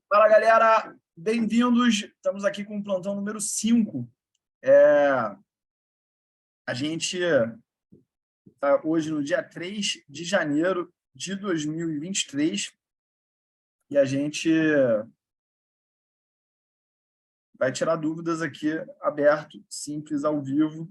Fala, galera! Bem-vindos! Estamos aqui com o plantão número 5. A gente está hoje no dia 3 de janeiro de 2023 e a gente vai tirar dúvidas aqui, aberto, simples, ao vivo,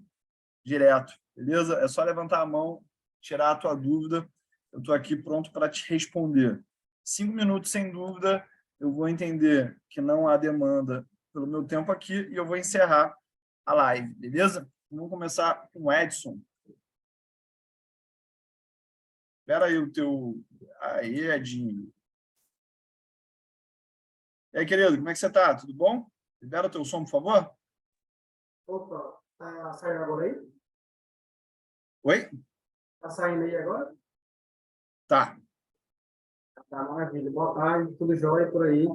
direto, beleza? É só levantar a mão, tirar a tua dúvida. Eu estou aqui pronto para te responder. 5 minutos, sem dúvida, eu vou entender que não há demanda pelo meu tempo aqui e eu vou encerrar a live, beleza? Vamos começar com o Edson. Espera aí o teu... Aí, Edinho. E aí, querido, como é que você está? Tudo bom? Libera o teu som, por favor. Opa, tá saindo agora aí? Oi? Tá saindo aí agora? Tá. Tá, maravilha. Boa tarde, tudo jóia por aí.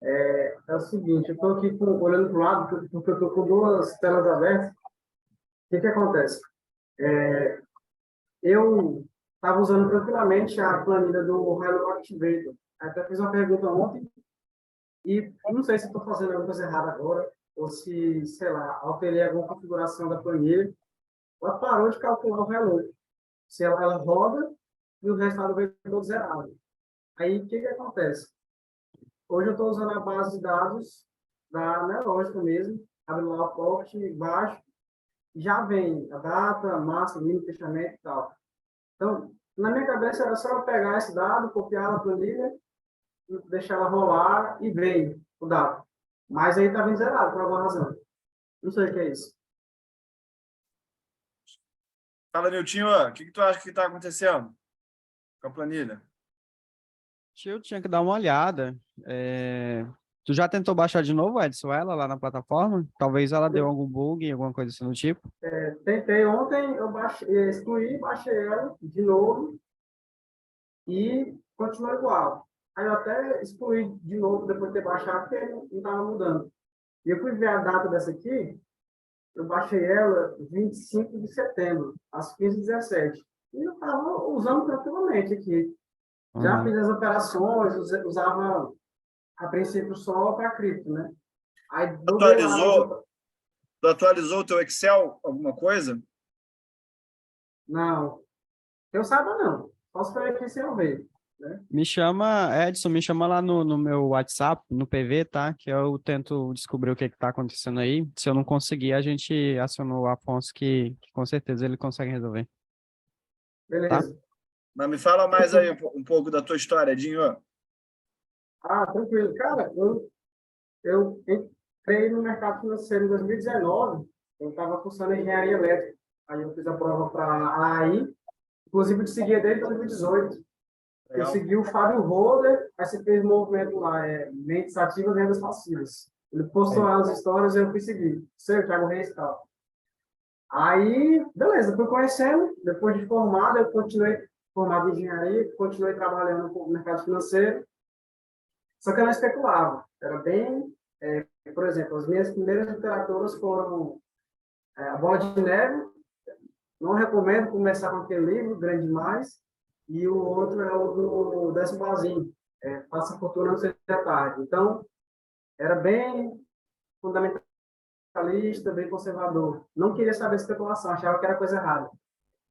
É o seguinte, eu estou aqui olhando para o lado, porque eu estou com duas telas abertas. O que acontece? Eu estava usando tranquilamente a planilha do Hello Activator. Até fiz uma pergunta ontem e não sei se estou fazendo alguma coisa errada agora, ou se, sei lá, alterei alguma configuração da planilha. Ela parou de calcular o Hello. Se ela roda e o resultado veio todo zerado. Aí, o que acontece? Hoje eu estou usando a base de dados da Neurológica mesmo, abre lá o pocket, baixo, já vem a data, massa, mínimo, fechamento e tal. Então, na minha cabeça era só eu pegar esse dado, copiar na planilha, deixar ela rolar e vem o dado. Mas aí está vindo zerado, por alguma razão. Não sei o que é isso. Fala, Niltinho, o que tu acha que está acontecendo com a planilha? Eu tinha que dar uma olhada. Tu já tentou baixar de novo, Edson, ela lá na plataforma? Talvez ela deu algum bug, alguma coisa assim do tipo. Tentei ontem, eu excluí, baixei ela de novo e continuou igual. Aí eu até excluí de novo depois de ter baixado, porque não estava mudando. E eu fui ver a data dessa aqui, eu baixei ela 25 de setembro, às 15h17. E eu estava usando tranquilamente aqui. Já fiz as operações, usava a princípio só para cripto, né? Aí dobrei lá. Tu atualizou o teu Excel, alguma coisa? Não, eu saiba não. Posso esperar aqui sem eu ver. Né? Me chama, Edson, me chama lá no meu WhatsApp, no PV, tá? Que eu tento descobrir o que está acontecendo aí. Se eu não conseguir, a gente aciona o Afonso, que com certeza ele consegue resolver. Tá? Beleza. Mas me fala mais aí um pouco da tua história, Dinho. Tranquilo. Cara, eu entrei no mercado financeiro em 2019. Eu estava cursando engenharia elétrica. Aí eu fiz a prova para a AI. Inclusive, eu seguia desde 2018. Eu segui o Fábio Roller, aí você fez um movimento lá, mentes ativas e vendas passivas. Ele postou lá as histórias e eu fui seguir. Sei, o Thiago Reis e tal. Aí, beleza, fui conhecendo. Depois de formado, eu continuei formado em engenharia, continuei trabalhando no mercado financeiro. Só que eu não especulava. Era bem... por exemplo, as minhas primeiras literaturas foram A Bola de Neve. Não recomendo começar com aquele livro, grande demais. E o outro é o do Décio Bazinho, Faça Fortuna Antes da Tarde. Então, era bem fundamentalista, bem conservador. Não queria saber de especulação, achava que era coisa errada.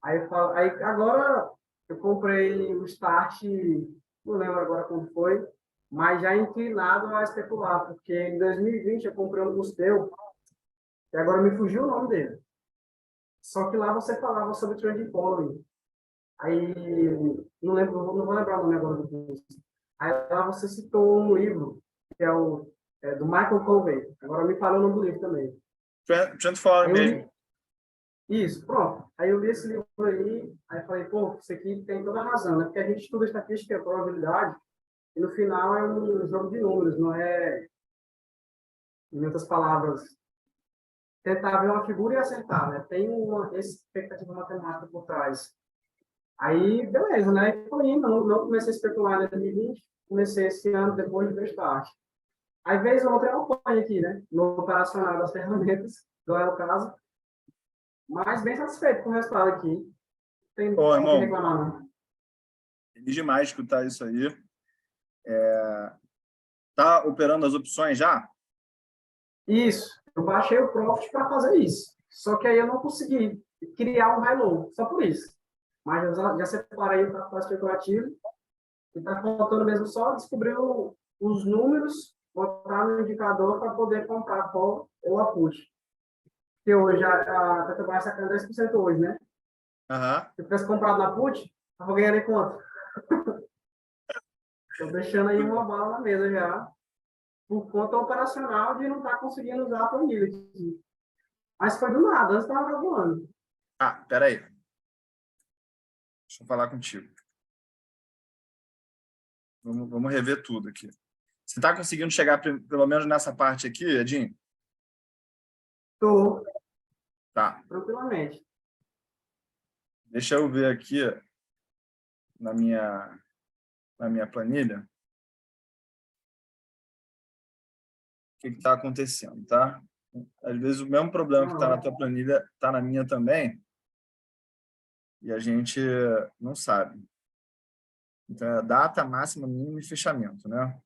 Aí agora eu comprei o Start, não lembro agora como foi, mas já inclinado a especular, porque em 2020 eu comprei um Custeu, e agora me fugiu o nome dele. Só que lá você falava sobre trending following. Aí, não vou lembrar o nome agora do curso. Aí lá você citou um livro, que é do Michael Covey. Agora me falou o nome do livro também. Trend following mesmo. Isso, pronto. Aí eu li esse livro aí falei, pô, isso aqui tem toda a razão, né? Porque a gente estuda estatística e probabilidade, e no final é um jogo de números, não é, em outras palavras, tentar ver uma figura e acertar, né? Tem uma expectativa matemática por trás. Aí, beleza, né? Foi indo, não comecei a especular em 2020, comecei esse ano depois de ver Start. Aí, vez ou outra, eu apanho aqui, né? No operacional das ferramentas, não é o caso, mas bem satisfeito com o resultado aqui. Tem que reclamar, não. Feliz demais escutar isso aí. Tá operando as opções já? Isso. Eu baixei o Profit para fazer isso. Só que aí eu não consegui criar um high low, só por isso. Mas eu já separei o capital especulativo e está faltando mesmo só descobrir os números, botar no indicador para poder comprar a call ou a put. Porque hoje a Petrobras está caindo 10% hoje, né? Aham. Se eu tivesse comprado na put, eu ganharia quanto? Estou deixando aí uma bala na mesa já, por conta operacional de não estar conseguindo usar a planilha. Mas foi do nada, antes estava voando. Ah, peraí. Deixa eu falar contigo. Vamos rever tudo aqui. Você está conseguindo chegar pelo menos nessa parte aqui, Edinho? Estou, Tá. tranquilamente. Deixa eu ver aqui na minha planilha o que está acontecendo, tá? Às vezes o mesmo problema que está na tua planilha está na minha também e a gente não sabe. Então, é data, máxima, mínima e fechamento, né?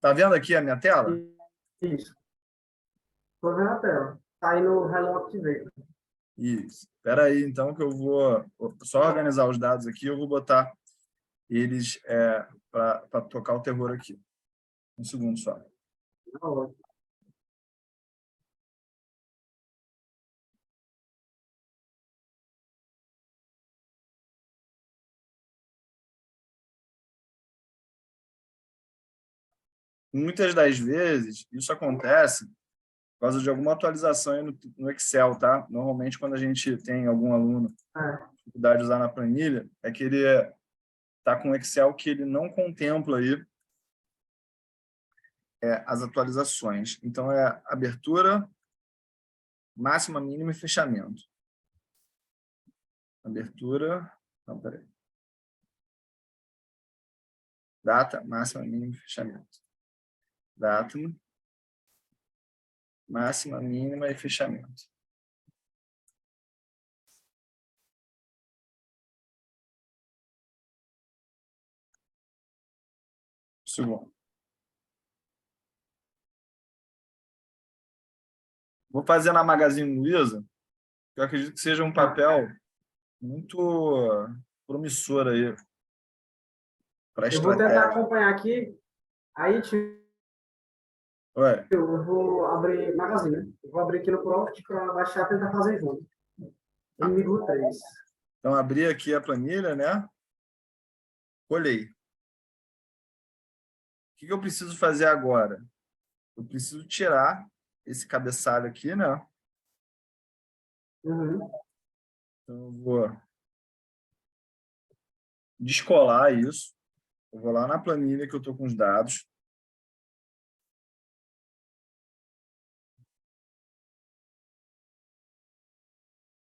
Tá vendo aqui a minha tela? Isso. Estou vendo a tela. Está aí no Hello Activate. Isso. Espera aí, então, que eu vou só organizar os dados aqui, eu vou botar eles para tocar o terror aqui. Um segundo só. Tá ótimo. Muitas das vezes, isso acontece por causa de alguma atualização aí no Excel, tá? Normalmente, quando a gente tem algum aluno com dificuldade de usar na planilha, é que ele está com um Excel que ele não contempla aí as atualizações. Então, é abertura, máxima, mínima e fechamento. Abertura... Não, peraí. Data, máxima, mínima e fechamento. Data, máxima, mínima e fechamento. Segundo. Vou fazer na Magazine Luiza, que eu acredito que seja um papel muito promissor aí para Eu vou tentar estratégia. acompanhar aqui. Aí, tio, Ué, eu vou abrir Magazine, né? Eu vou abrir aqui no Profit para baixar e tentar fazer junto. Inimigo 3. então, abri aqui a planilha, né? Olhei. O que eu preciso fazer agora? Eu preciso tirar esse cabeçalho aqui, né? Uhum. Então, eu vou descolar isso. Eu vou lá na planilha que eu estou com os dados.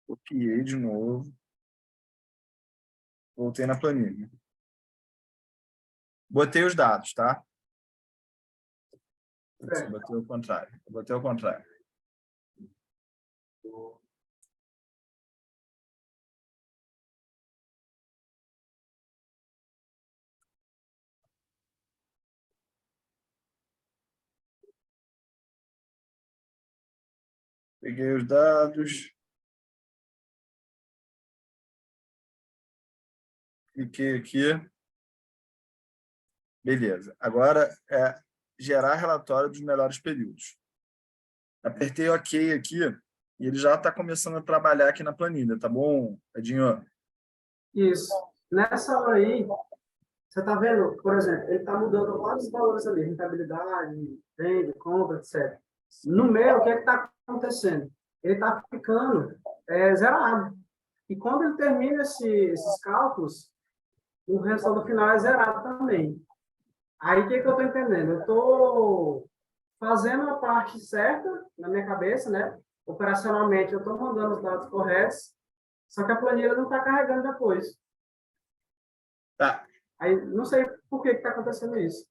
Copiei de novo. Voltei na planilha. Botei os dados, tá? Putz, botei o contrário. Botei o contrário. Peguei os dados. Cliquei aqui. Beleza. Agora é gerar relatório dos melhores períodos. Apertei OK aqui e ele já está começando a trabalhar aqui na planilha, tá bom, Edinho? Isso. Nessa hora aí, você está vendo, por exemplo, ele está mudando vários valores ali, rentabilidade, venda, compra, etc. No meu, o que está acontecendo? Ele está ficando zerado. E quando ele termina esses cálculos, o resultado final é zerado também. Aí, o que eu estou entendendo? Eu estou fazendo a parte certa na minha cabeça, né? Operacionalmente, eu estou mandando os dados corretos, só que a planilha não está carregando depois. Tá. Aí, não sei por que está acontecendo isso.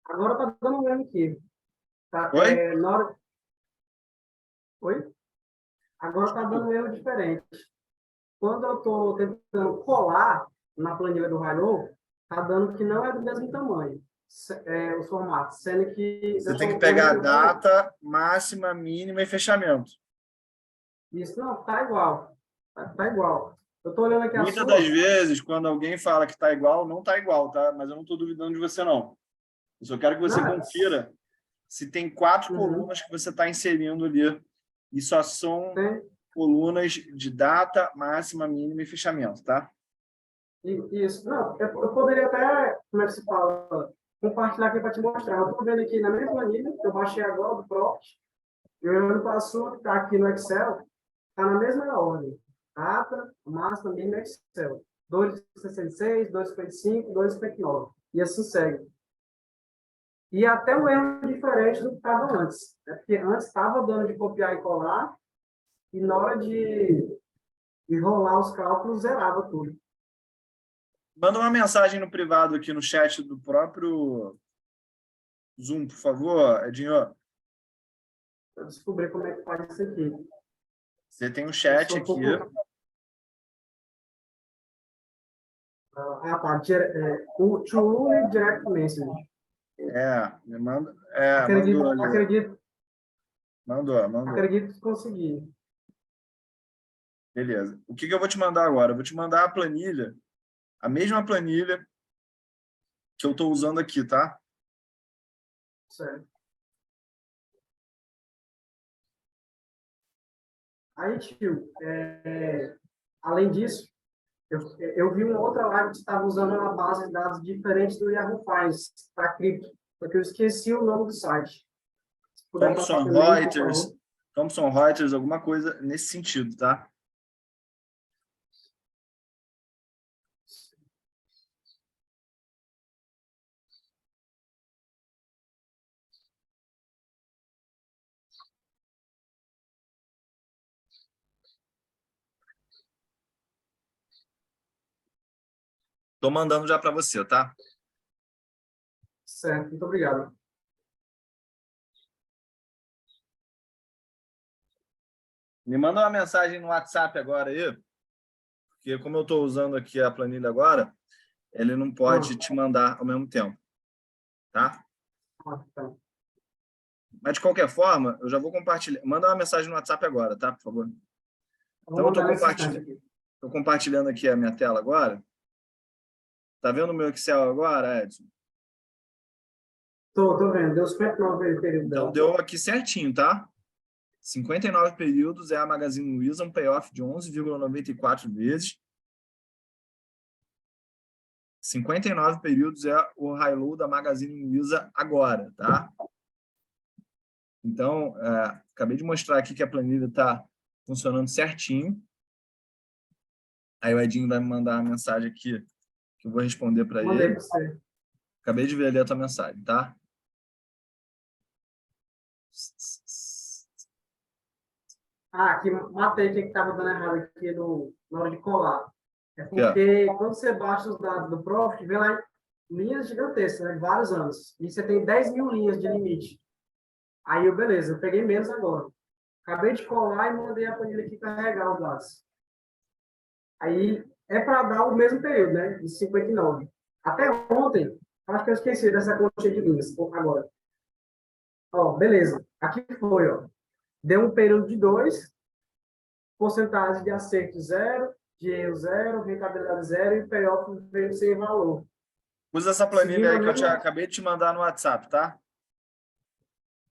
Agora está dando um erro aqui. Tá, Oi? na hora... Oi? Agora está dando um erro diferente. quando eu estou tentando colar na planilha do Hilo, tá dando que não é do mesmo tamanho, os formatos, sendo que Você eu tem que tô pegar a olhando aqui, data, máxima, mínima e fechamento. isso não, tá igual, tá igual. Eu estou olhando aqui a Muitas das sua, vezes, quando alguém fala que está igual, não está igual, tá? Mas eu não estou duvidando de você, não. Eu só quero que você não, confira se tem 4 uhum, colunas que você está inserindo ali e só são tem, colunas de data, máxima, mínima e fechamento, tá? isso, não, eu poderia até, como é que se fala, compartilhar aqui para te mostrar. Eu estou vendo aqui na minha planilha, que eu baixei agora do Profit, e olhando para a sua, que está aqui no Excel, está na mesma ordem. Data, máxima, mínima, Excel. 2,66, 2,55, 2,59. E assim segue. E até um erro diferente do que estava antes. Né? Porque antes estava dando de copiar e colar, e na hora de rolar os cálculos, zerava tudo. Manda uma mensagem no privado aqui no chat do próprio Zoom, por favor, Edinho. Eu descobri como é que faz isso aqui. Você tem um Eu chat sou um aqui. pouco... tá. O to Direct Message. Me manda. Mandou ali. Mandou. Acredito que consegui. Beleza. O que eu vou te mandar agora? Eu vou te mandar a planilha, a mesma planilha que eu estou usando aqui, tá? Certo. Aí, tio, além disso, eu vi uma outra live que estava usando uma base de dados diferente do Yahoo Finance para cripto, porque eu esqueci o nome do site. Se puder passar Thomson pelo link, por Reuters, favor. Thomson Reuters, alguma coisa nesse sentido, tá? Estou mandando já para você, tá? Certo, muito obrigado. Me manda uma mensagem no WhatsApp agora aí, porque como eu estou usando aqui a planilha agora, ele não pode te mandar ao mesmo tempo, tá? Tá. Mas, de qualquer forma, eu já vou compartilhar. Manda uma mensagem no WhatsApp agora, tá? Por favor. Eu Então, vou eu estou mandar nesse instante aqui. compartilhando aqui a minha tela agora. Tá vendo o meu Excel agora, Edson? Tô vendo. Deu 59 período Então, dela. deu aqui certinho, tá? 59 períodos é a Magazine Luiza, um payoff de 11,94 vezes. 59 períodos é o high low da Magazine Luiza agora, tá? Então, acabei de mostrar aqui que a planilha está funcionando certinho. Aí o Edinho vai me mandar uma mensagem aqui que eu vou responder para Mandei ele. para você. Acabei de ver ali a tua mensagem, tá? Aqui, matei o que estava dando errado aqui na hora de colar. É Aqui, ó. porque quando você baixa os dados do Profit, vem lá linhas gigantescas, né, de vários anos. E você tem 10 mil linhas de limite. Aí, beleza, eu peguei menos agora. Acabei de colar e mandei a planilha aqui carregar os dados. Aí, é para dar o mesmo período, né, de 59. Até ontem, acho que eu esqueci dessa conta de linhas, agora. Ó, beleza. Aqui foi, ó. Deu um período de 2, porcentagem de acerto zero, de erro zero, rentabilidade zero e payoff veio sem valor. Usa essa planilha Seguindo a aí que eu mesma... acabei de te mandar no WhatsApp, tá?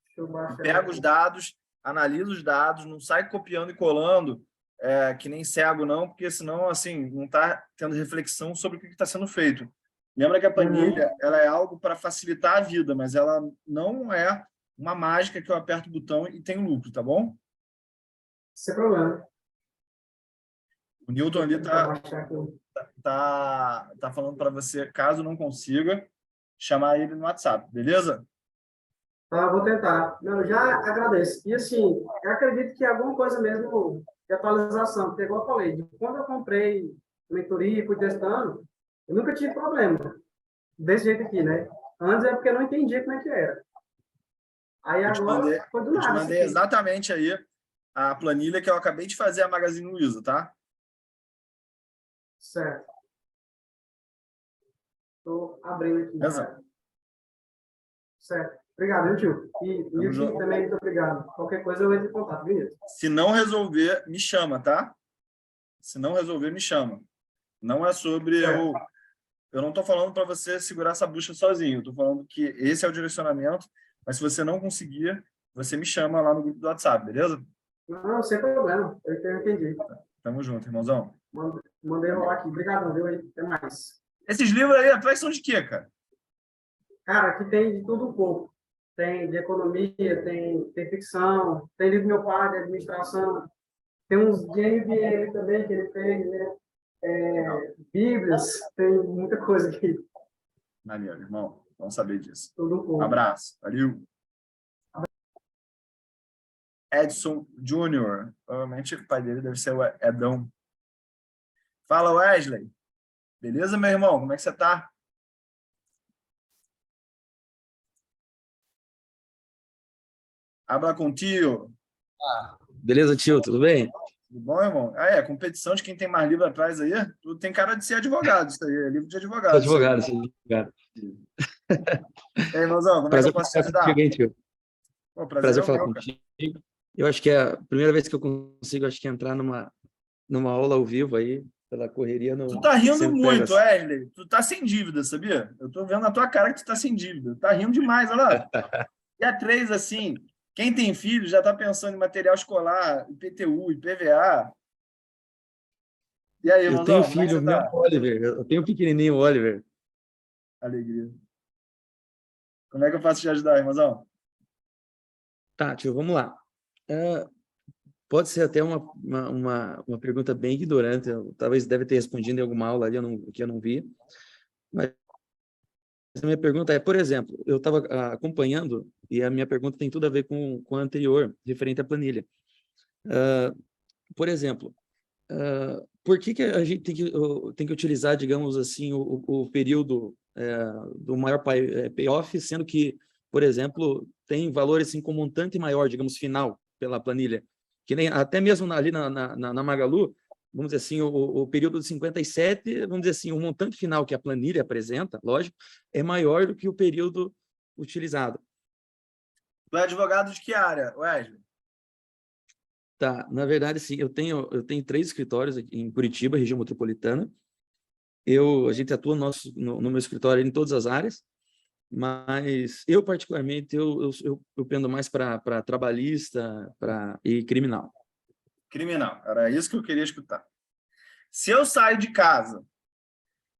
Deixa eu baixar ela Pega os aqui. dados, analisa os dados, não sai copiando e colando, que nem cego, não, porque senão, assim, não está tendo reflexão sobre o que está sendo feito. Lembra que a planilha ela é algo para facilitar a vida, mas ela não é uma mágica que eu aperto o botão e tenho lucro, tá bom? Sem problema. O Newton ali Vou baixar aqui. tá falando para você, caso não consiga, chamar ele no WhatsApp, beleza? Tá, vou tentar. Não, já agradeço. E assim, eu acredito que alguma coisa mesmo de atualização, porque igual eu falei, quando eu comprei mentoria e fui testando, eu nunca tive problema. Desse jeito aqui, né? Antes é porque eu não entendia como é que era. Aí agora foi do Eu te nada isso mandei aqui. exatamente aí a planilha que eu acabei de fazer a Magazine Luiza, tá? Certo. Estou abrindo aqui. Beleza? Cara. Certo. Obrigado, viu, tio? E o Tim junto. também, muito obrigado. Qualquer coisa eu entro em contato, beleza? Se não resolver, me chama, tá? Se não resolver, me chama. Não é sobre Certo. eu não estou falando para você segurar essa bucha sozinho. Eu estou falando que esse é o direcionamento, mas se você não conseguir, você me chama lá no grupo do WhatsApp, beleza? Não, sem problema. Eu entendi. Tamo junto, irmãozão. Mandei rolar aqui. Obrigado, viu? Aí. Até mais. Esses livros aí atrás são de quê, cara? Cara, aqui tem de tudo um pouco. Tem de economia, tem ficção, tem livro do meu pai, de administração. Tem uns de MBA também que ele fez, né? Bíblias, tem muita coisa aqui. Maneiro, irmão. Vamos saber disso. Tudo um pouco. Abraço. Valeu. Edson Júnior. Provavelmente o pai dele deve ser o Edão. Fala, Wesley. Beleza, meu irmão? Como é que você tá? Habla contigo. Beleza, tio? Tudo bem? Tudo bom, irmão? Competição de quem tem mais livro atrás aí. Tu tem cara de ser advogado, isso aí. É livro de Sou advogado. advogado, sou advogado. E aí, irmãozão, como é que Prazer eu posso te falar ajudar? contigo, hein, tio? Pô, Prazer é falar meu, cara. contigo. Eu acho que é a primeira vez que eu consigo, acho que entrar numa aula ao vivo aí, pela correria. Tu tá rindo sempre muito, pega Wesley. Tu tá sem dívida, sabia? Eu tô vendo na tua cara que tu tá sem dívida. Tá rindo demais, olha lá. E a 3, assim, quem tem filho já tá pensando em material escolar, IPTU, IPVA. E aí, Eu irmãozão, tenho como é que filho você meu, tá? Oliver. Eu tenho um pequenininho, Oliver. Alegria. Como é que eu posso te ajudar, irmãozão? Tá, tio, vamos lá. Pode ser até uma pergunta bem ignorante. Talvez deve ter respondido em alguma aula ali que eu não vi. Mas a minha pergunta é, por exemplo, eu estava acompanhando e a minha pergunta tem tudo a ver com a anterior, referente à planilha. Por exemplo, por que a gente tem que utilizar, digamos assim, o período do maior payoff, sendo que, por exemplo, tem valores assim, com montante maior, digamos, final pela planilha? Que nem até mesmo ali na Magalu, vamos dizer assim, o período de 57, vamos dizer assim, o montante final que a planilha apresenta, lógico, é maior do que o período utilizado. Tu é advogado de que área, Wesley? Tá, na verdade, sim, eu tenho 3 escritórios aqui em Curitiba, região metropolitana. A gente atua no meu escritório em todas as áreas, mas eu, particularmente, eu pendo mais para trabalhista e criminal. Criminal. Era isso que eu queria escutar. Se eu saio de casa,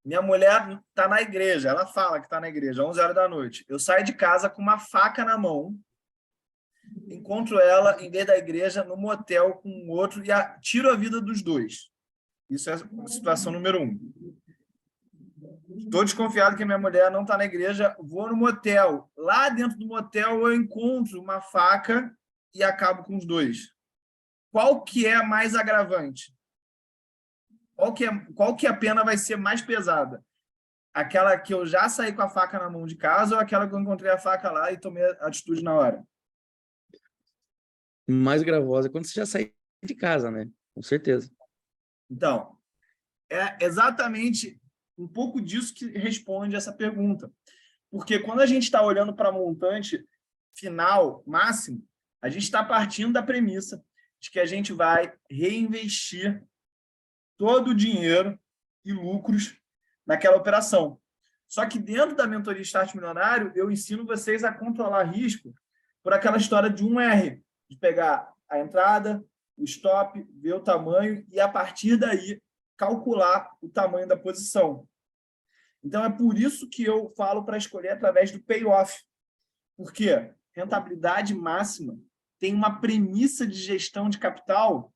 minha mulher está na igreja, ela fala que está na igreja, 11 horas da noite. Eu saio de casa com uma faca na mão, encontro ela, em vez da igreja, no motel com outro e tiro a vida dos dois. Isso é a situação número 1. Estou desconfiado que minha mulher não está na igreja, vou no motel. Lá dentro do motel eu encontro uma faca e acabo com os dois. Qual que é mais agravante? Qual que a pena vai ser mais pesada? Aquela que eu já saí com a faca na mão de casa ou aquela que eu encontrei a faca lá e tomei a atitude na hora? Mais gravosa quando você já sai de casa, né? Com certeza. Então, é exatamente um pouco disso que responde essa pergunta. Porque quando a gente está olhando para a montante final, máximo, a gente está partindo da premissa de que a gente vai reinvestir todo o dinheiro e lucros naquela operação. Só que dentro da mentoria Start Milionário, eu ensino vocês a controlar risco por aquela história de 1R, de pegar a entrada, o stop, ver o tamanho e, a partir daí, calcular o tamanho da posição. Então, é por isso que eu falo para escolher através do payoff. Porque rentabilidade máxima tem uma premissa de gestão de capital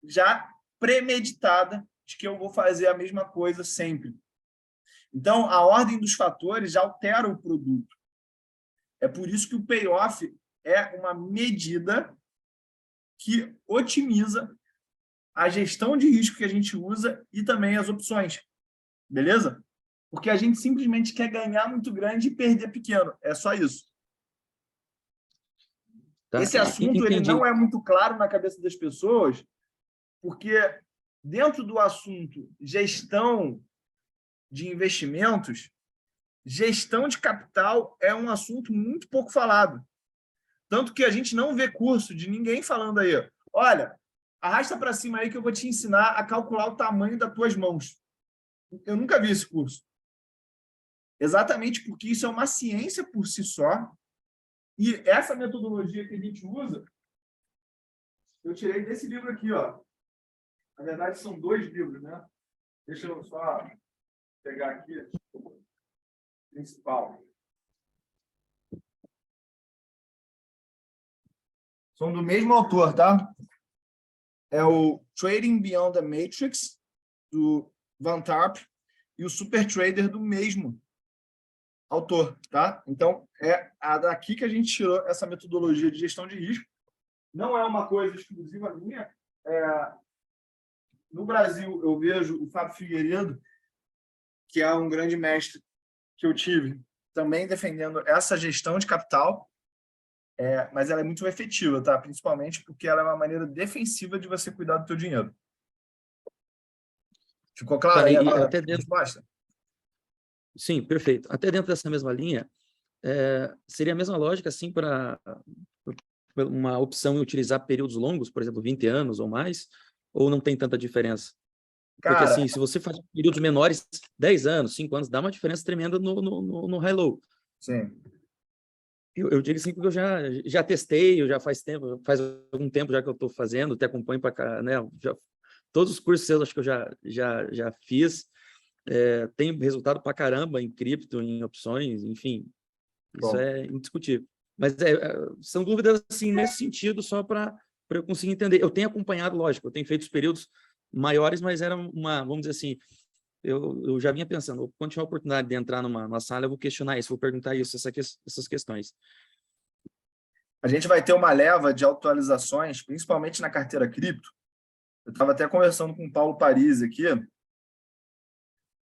já premeditada de que eu vou fazer a mesma coisa sempre. Então, a ordem dos fatores já altera o produto. É por isso que o payoff é uma medida que otimiza a gestão de risco que a gente usa e também as opções. Beleza? Porque a gente simplesmente quer ganhar muito grande e perder pequeno. É só isso. Tá? Esse assunto ele não é muito claro na cabeça das pessoas, porque dentro do assunto gestão de investimentos, gestão de capital é um assunto muito pouco falado. Tanto que a gente não vê curso de ninguém falando aí, olha, arrasta para cima aí que eu vou te ensinar a calcular o tamanho das tuas mãos. Eu nunca vi esse curso. Exatamente porque isso é uma ciência por si só. E essa metodologia que a gente usa, eu tirei desse livro aqui, ó. Na verdade, são 2 livros, né? Deixa eu só pegar aqui o principal. São do mesmo autor, tá? É o Trading Beyond the Matrix, do Van Tarp, e o Super Trader, do mesmo autor, tá? Então, é daqui que a gente tirou essa metodologia de gestão de risco. Não é uma coisa exclusiva minha. No Brasil, eu vejo o Fábio Figueiredo, que é um grande mestre que eu tive, também defendendo essa gestão de capital, mas ela é muito efetiva, tá? Principalmente porque ela é uma maneira defensiva de você cuidar do teu dinheiro. Ficou claro aí agora a resposta? Sim, perfeito. Até dentro dessa mesma linha, seria a mesma lógica, assim, para uma opção em utilizar períodos longos, por exemplo, 20 anos ou mais, ou não tem tanta diferença? Porque, Cara, assim, se você faz períodos menores, 10 anos, 5 anos, dá uma diferença tremenda no high-low. sim. Eu digo assim porque eu já testei, eu já faz algum tempo já que eu estou fazendo, te acompanho para cá, né? Todos os cursos seus acho que eu já fiz, tem resultado para caramba em cripto, em opções, enfim, isso é indiscutível. Mas são dúvidas assim nesse sentido, só para eu conseguir entender. Eu tenho acompanhado, lógico, eu tenho feito os períodos maiores, mas era vamos dizer assim, eu já vinha pensando, quando tiver a oportunidade de entrar numa sala, eu vou questionar isso, vou perguntar essas questões. A gente vai ter uma leva de atualizações, principalmente na carteira cripto. Eu estava até conversando com o Paulo Paris aqui,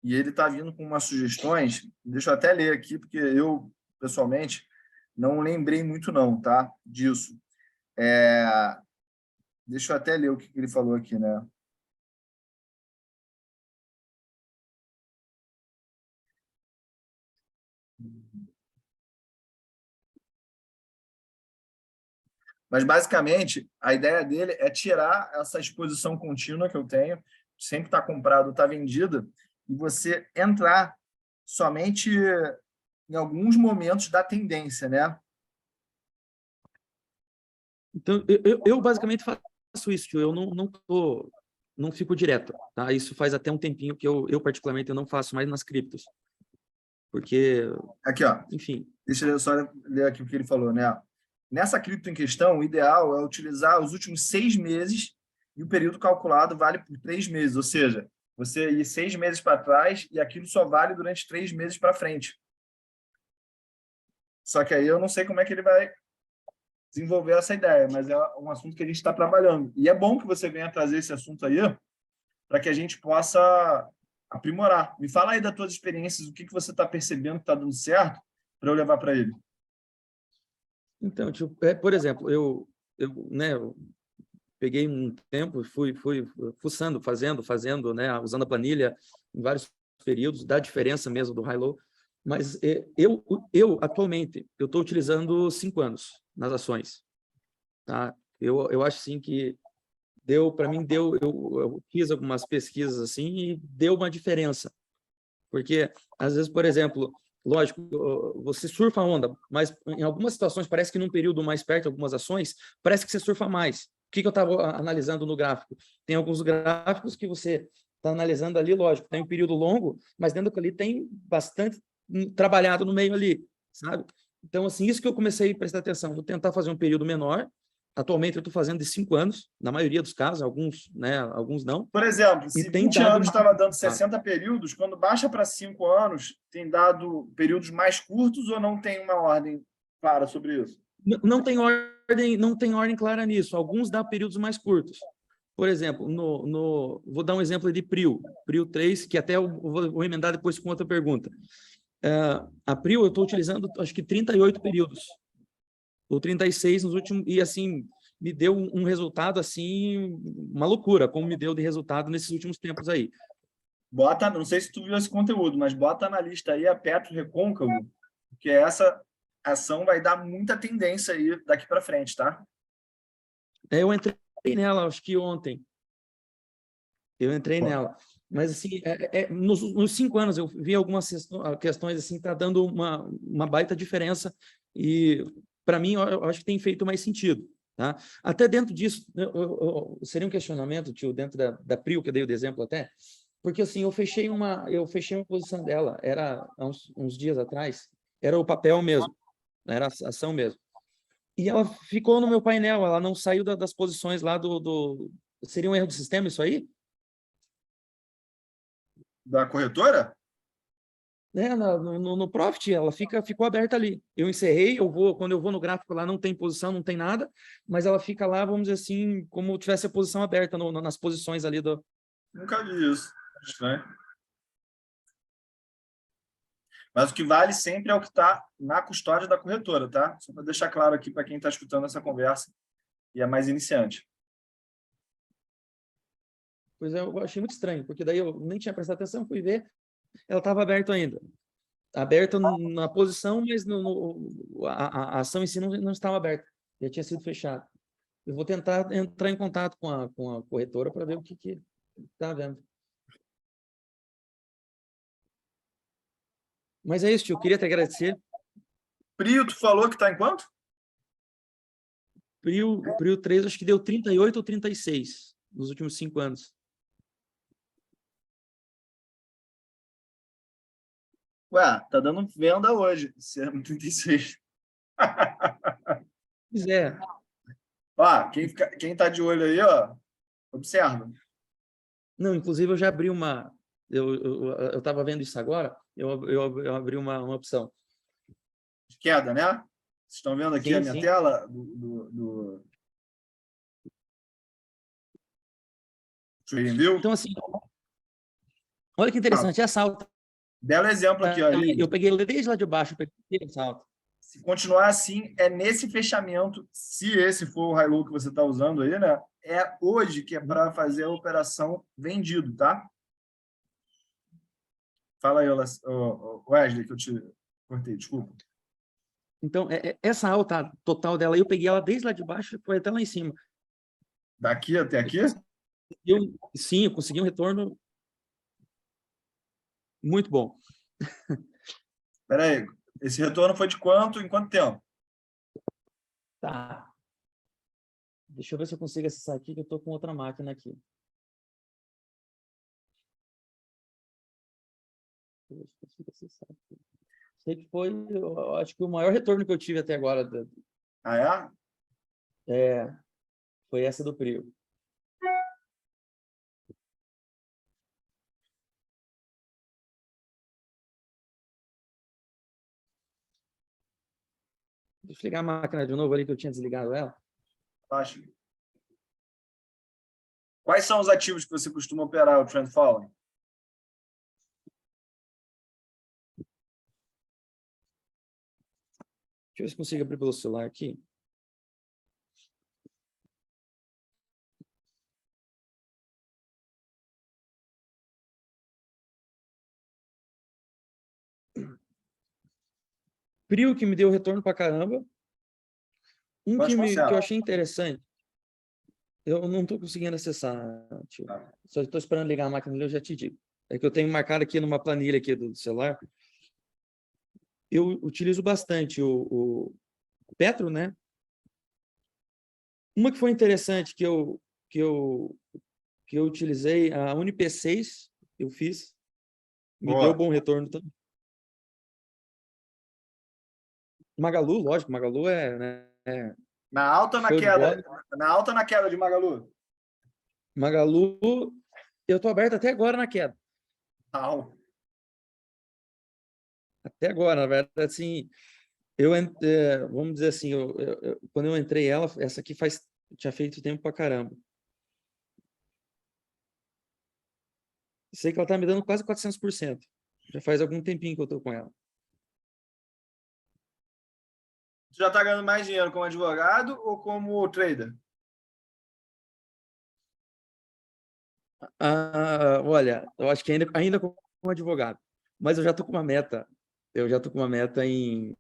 e ele está vindo com umas sugestões. Deixa eu até ler aqui, porque eu, pessoalmente, não lembrei muito não, tá? Disso. Deixa eu até ler o que ele falou aqui, né? Mas, basicamente, a ideia dele é tirar essa exposição contínua que eu tenho, sempre está comprado, está vendida, e você entrar somente em alguns momentos da tendência, né? Então, eu basicamente faço isso, tio. Eu não fico direto, tá? Isso faz até um tempinho que eu particularmente, eu não faço mais nas criptos. Porque, aqui, ó. Enfim. Deixa eu só ler aqui o que ele falou, né? Nessa cripto em questão, o ideal é utilizar os últimos 6 meses e o período calculado vale por 3 meses, ou seja, você ir 6 meses para trás e aquilo só vale durante 3 meses para frente. Só que aí eu não sei como é que ele vai desenvolver essa ideia, mas é um assunto que a gente está trabalhando. E é bom que você venha trazer esse assunto aí para que a gente possa aprimorar. Me fala aí das tuas experiências, o que você está percebendo que está dando certo para eu levar para ele. Então, tipo, por exemplo, eu peguei um tempo, fui fuçando, fazendo, né, usando a planilha em vários períodos, dá diferença mesmo do high-low, mas eu atualmente, eu estou utilizando 5 anos nas ações, tá? Eu acho, sim, que para mim, eu fiz algumas pesquisas assim e deu uma diferença, porque, às vezes, por exemplo, lógico, você surfa a onda, mas em algumas situações parece que num período mais perto, algumas ações, parece que você surfa mais. O que eu estava analisando no gráfico? Tem alguns gráficos que você está analisando ali, lógico, tem um período longo, mas dentro daquele tem bastante trabalhado no meio ali, sabe? Então, assim, isso que eu comecei a prestar atenção. Vou tentar fazer um período menor. Atualmente, eu estou fazendo de 5 anos, na maioria dos casos, alguns, né, alguns não. Por exemplo, se 20 anos estava dando 60 períodos, quando baixa para 5 anos, tem dado períodos mais curtos ou não tem uma ordem clara sobre isso? Não tem ordem clara nisso. Alguns dão períodos mais curtos. Por exemplo, vou dar um exemplo de PRIO 3, que até eu vou emendar depois com outra pergunta. A PRIO eu estou utilizando, acho que 38 períodos, ou 36 nos últimos, e assim, me deu um resultado assim, uma loucura, como me deu de resultado nesses últimos tempos aí. Bota, não sei se tu viu esse conteúdo, mas bota na lista aí a Petro Recôncavo, porque essa ação vai dar muita tendência aí daqui para frente, tá? Eu entrei nela, acho que ontem. Eu entrei nela. Mas, assim, nos 5 anos eu vi algumas questões, assim, está dando uma baita diferença e, para mim, eu acho que tem feito mais sentido. Tá? Até dentro disso, seria um questionamento, tio, dentro da Prio, que eu dei o exemplo até, porque, assim, eu fechei uma posição dela, era há uns dias atrás, era o papel mesmo, era a ação mesmo. E ela ficou no meu painel, ela não saiu das posições lá do... Seria um erro do sistema isso aí? Da corretora? Né, no Profit, ela ficou aberta ali. Eu encerrei, quando eu vou no gráfico lá, não tem posição, não tem nada, mas ela fica lá, vamos dizer assim, como tivesse a posição aberta nas posições ali do... Nunca vi isso. Estranho. Mas o que vale sempre é o que está na custódia da corretora, tá? Só para deixar claro aqui para quem está escutando essa conversa e é mais iniciante. Pois é, eu achei muito estranho, porque daí eu nem tinha prestado atenção, fui ver, ela estava aberta ainda. Aberta na posição, mas a ação em si não estava aberta, já tinha sido fechada. Eu vou tentar entrar em contato com a corretora para ver o que está vendo. Mas é isso, tio. Eu queria te agradecer. Prio, tu falou que está em quanto? Prio 3, acho que deu 38 ou 36 nos últimos 5 anos. Ué, tá dando venda hoje. Esse é 36. Pois é. Ó, quem tá de olho aí, ó, observa. Não, inclusive eu já abri uma... Eu estava vendo isso agora, eu abri uma opção. De queda, né? Vocês estão vendo aqui Sim, a minha sim. tela do TradingView? Então, assim, olha que interessante, essa alta Belo exemplo aqui, ó. aí, eu peguei ela desde lá de baixo, eu peguei essa alta. Se continuar assim, é nesse fechamento, se esse for o high-low que você está usando aí, né? É hoje que é para fazer a operação vendido, tá? Fala aí, Wesley, que eu te cortei, desculpa. Então, essa alta total dela, eu peguei ela desde lá de baixo, foi até lá em cima. Daqui até aqui? Sim, eu consegui um retorno muito bom. Espera aí, esse retorno foi de quanto, em quanto tempo? Tá. Deixa eu ver se eu consigo acessar aqui, que eu estou com outra máquina aqui. Deixa eu ver se eu consigo acessar aqui. Sei que foi, eu acho que o maior retorno que eu tive até agora Ah, é? foi essa do Prio. Deixa eu ligar a máquina de novo ali, que eu tinha desligado ela. Acho. Quais são os ativos que você costuma operar, o trend following? Deixa eu ver se consigo abrir pelo celular aqui. Prio que me deu retorno pra caramba. Um que eu achei interessante. Eu não estou conseguindo acessar, tio. Tá. Só estou esperando ligar a máquina ali, eu já te digo. É que eu tenho marcado aqui numa planilha aqui do celular. Eu utilizo bastante o Petro, né? Uma que foi interessante que eu utilizei, a UniP6, eu fiz, me deu bom retorno também. Magalu, lógico, Magalu né, Na alta ou na queda? Na alta ou na queda de Magalu? Magalu, eu estou aberto até agora na queda. Não. Até agora, na verdade, assim, vamos dizer assim, quando eu entrei essa aqui tinha feito tempo pra caramba. Sei que ela tá me dando quase 400%. Já faz algum tempinho que eu tô com ela. Tu já está ganhando mais dinheiro como advogado ou como trader? Olha, eu acho que ainda como advogado, mas eu já estou com uma meta. Eu já estou com uma meta em.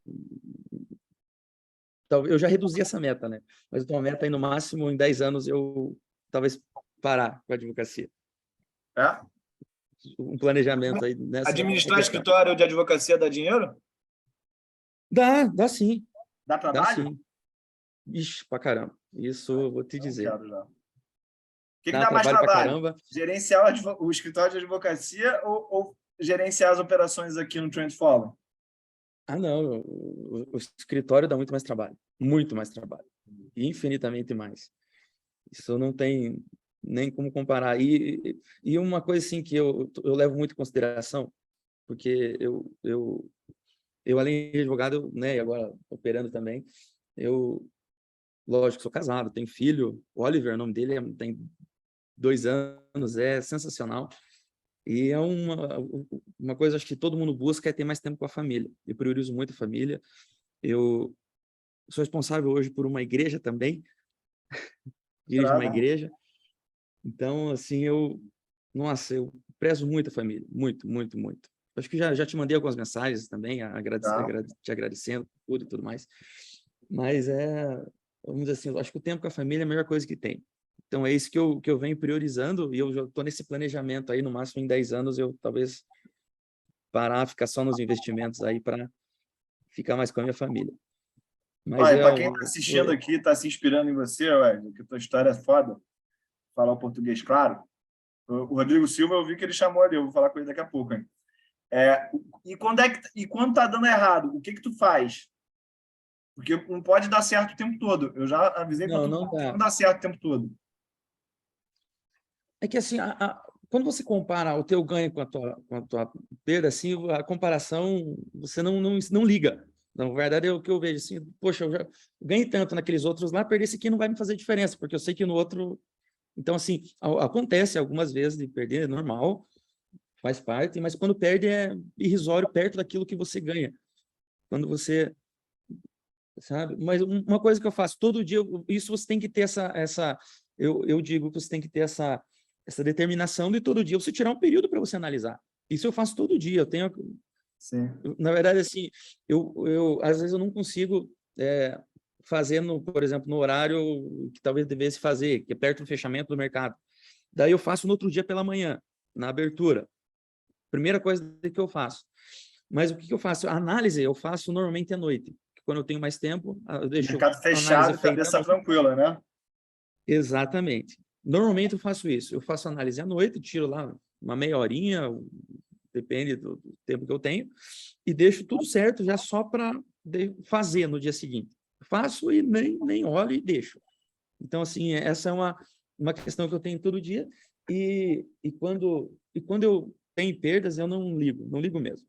Eu já reduzi essa meta, né? Mas eu tenho uma meta aí, no máximo, em 10 anos, eu talvez parar com a advocacia. É? Um planejamento aí nessa Administrar questão. escritório de advocacia dá dinheiro? Dá sim. Dá Dá trabalho? sim. Ixi, pra caramba. Isso eu vou te Não dizer. quero já. O que Dá dá mais trabalho pra trabalho? caramba. Gerenciar o escritório de advocacia ou gerenciar as operações aqui no Trent Follow? Não, o escritório dá muito mais trabalho. Muito mais trabalho. Infinitamente mais. Isso não tem nem como comparar. E uma coisa assim que eu levo muito em consideração, porque eu além de advogado, né, e agora operando também, eu, lógico, sou casado, tenho filho, Oliver, o nome dele tem 2 anos, é sensacional. E é uma coisa, acho que todo mundo busca é ter mais tempo com a família. Eu priorizo muito a família. Eu sou responsável hoje por uma igreja também, dirijo uma Bravo. igreja. Então, assim, nossa, eu prezo muito a família, muito, muito, muito. Acho que já te mandei algumas mensagens também, Tá. te agradecendo tudo e tudo mais. Mas vamos dizer assim, eu acho que o tempo com a família é a melhor coisa que tem. Então, é isso que eu venho priorizando e eu já estou nesse planejamento aí, no máximo em 10 anos, eu talvez parar, ficar só nos investimentos aí para ficar mais com a minha família. Mas Olha, para quem está assistindo aqui, está se inspirando em você, Wesley, que a tua história é foda, falar o português claro. O Rodrigo Silva, eu vi que ele chamou ali, eu vou falar com ele daqui a pouco. Hein? E quando está dando errado, o que tu faz? Porque não pode dar certo o tempo todo. Eu já avisei para todo não mundo que dá. não dá certo o tempo todo. É que assim, quando você compara o teu ganho com a tua perda, assim, a comparação, você não liga. Na verdade, é o que eu vejo, assim, poxa, eu já ganhei tanto naqueles outros lá, perder esse aqui não vai me fazer diferença, porque eu sei que no outro... Então, assim, acontece algumas vezes de perder, é normal, faz parte, mas quando perde é irrisório perto daquilo que você ganha. Quando você... Sabe? Mas uma coisa que eu faço todo dia, isso você tem que ter eu digo que você tem que ter essa determinação de todo dia você tirar um período para você analisar. Isso eu faço todo dia. Sim. Na verdade, assim, às vezes eu não consigo fazer, por exemplo, no horário que talvez devesse fazer, que é perto do fechamento do mercado. Daí eu faço no outro dia pela manhã, na abertura. Primeira coisa que eu faço. Mas o que eu faço? A análise eu faço normalmente à noite. Quando eu tenho mais tempo, eu deixo Mercado a análise fechado, feita à cabeça noite. tranquila, né? Exatamente. Normalmente eu faço isso. Eu faço análise à noite, tiro lá uma meia horinha, depende do tempo que eu tenho, e deixo tudo certo já só para fazer no dia seguinte. Faço e nem olho e deixo. Então, assim, essa é uma questão que eu tenho todo dia. E quando eu tenho perdas, eu não ligo mesmo.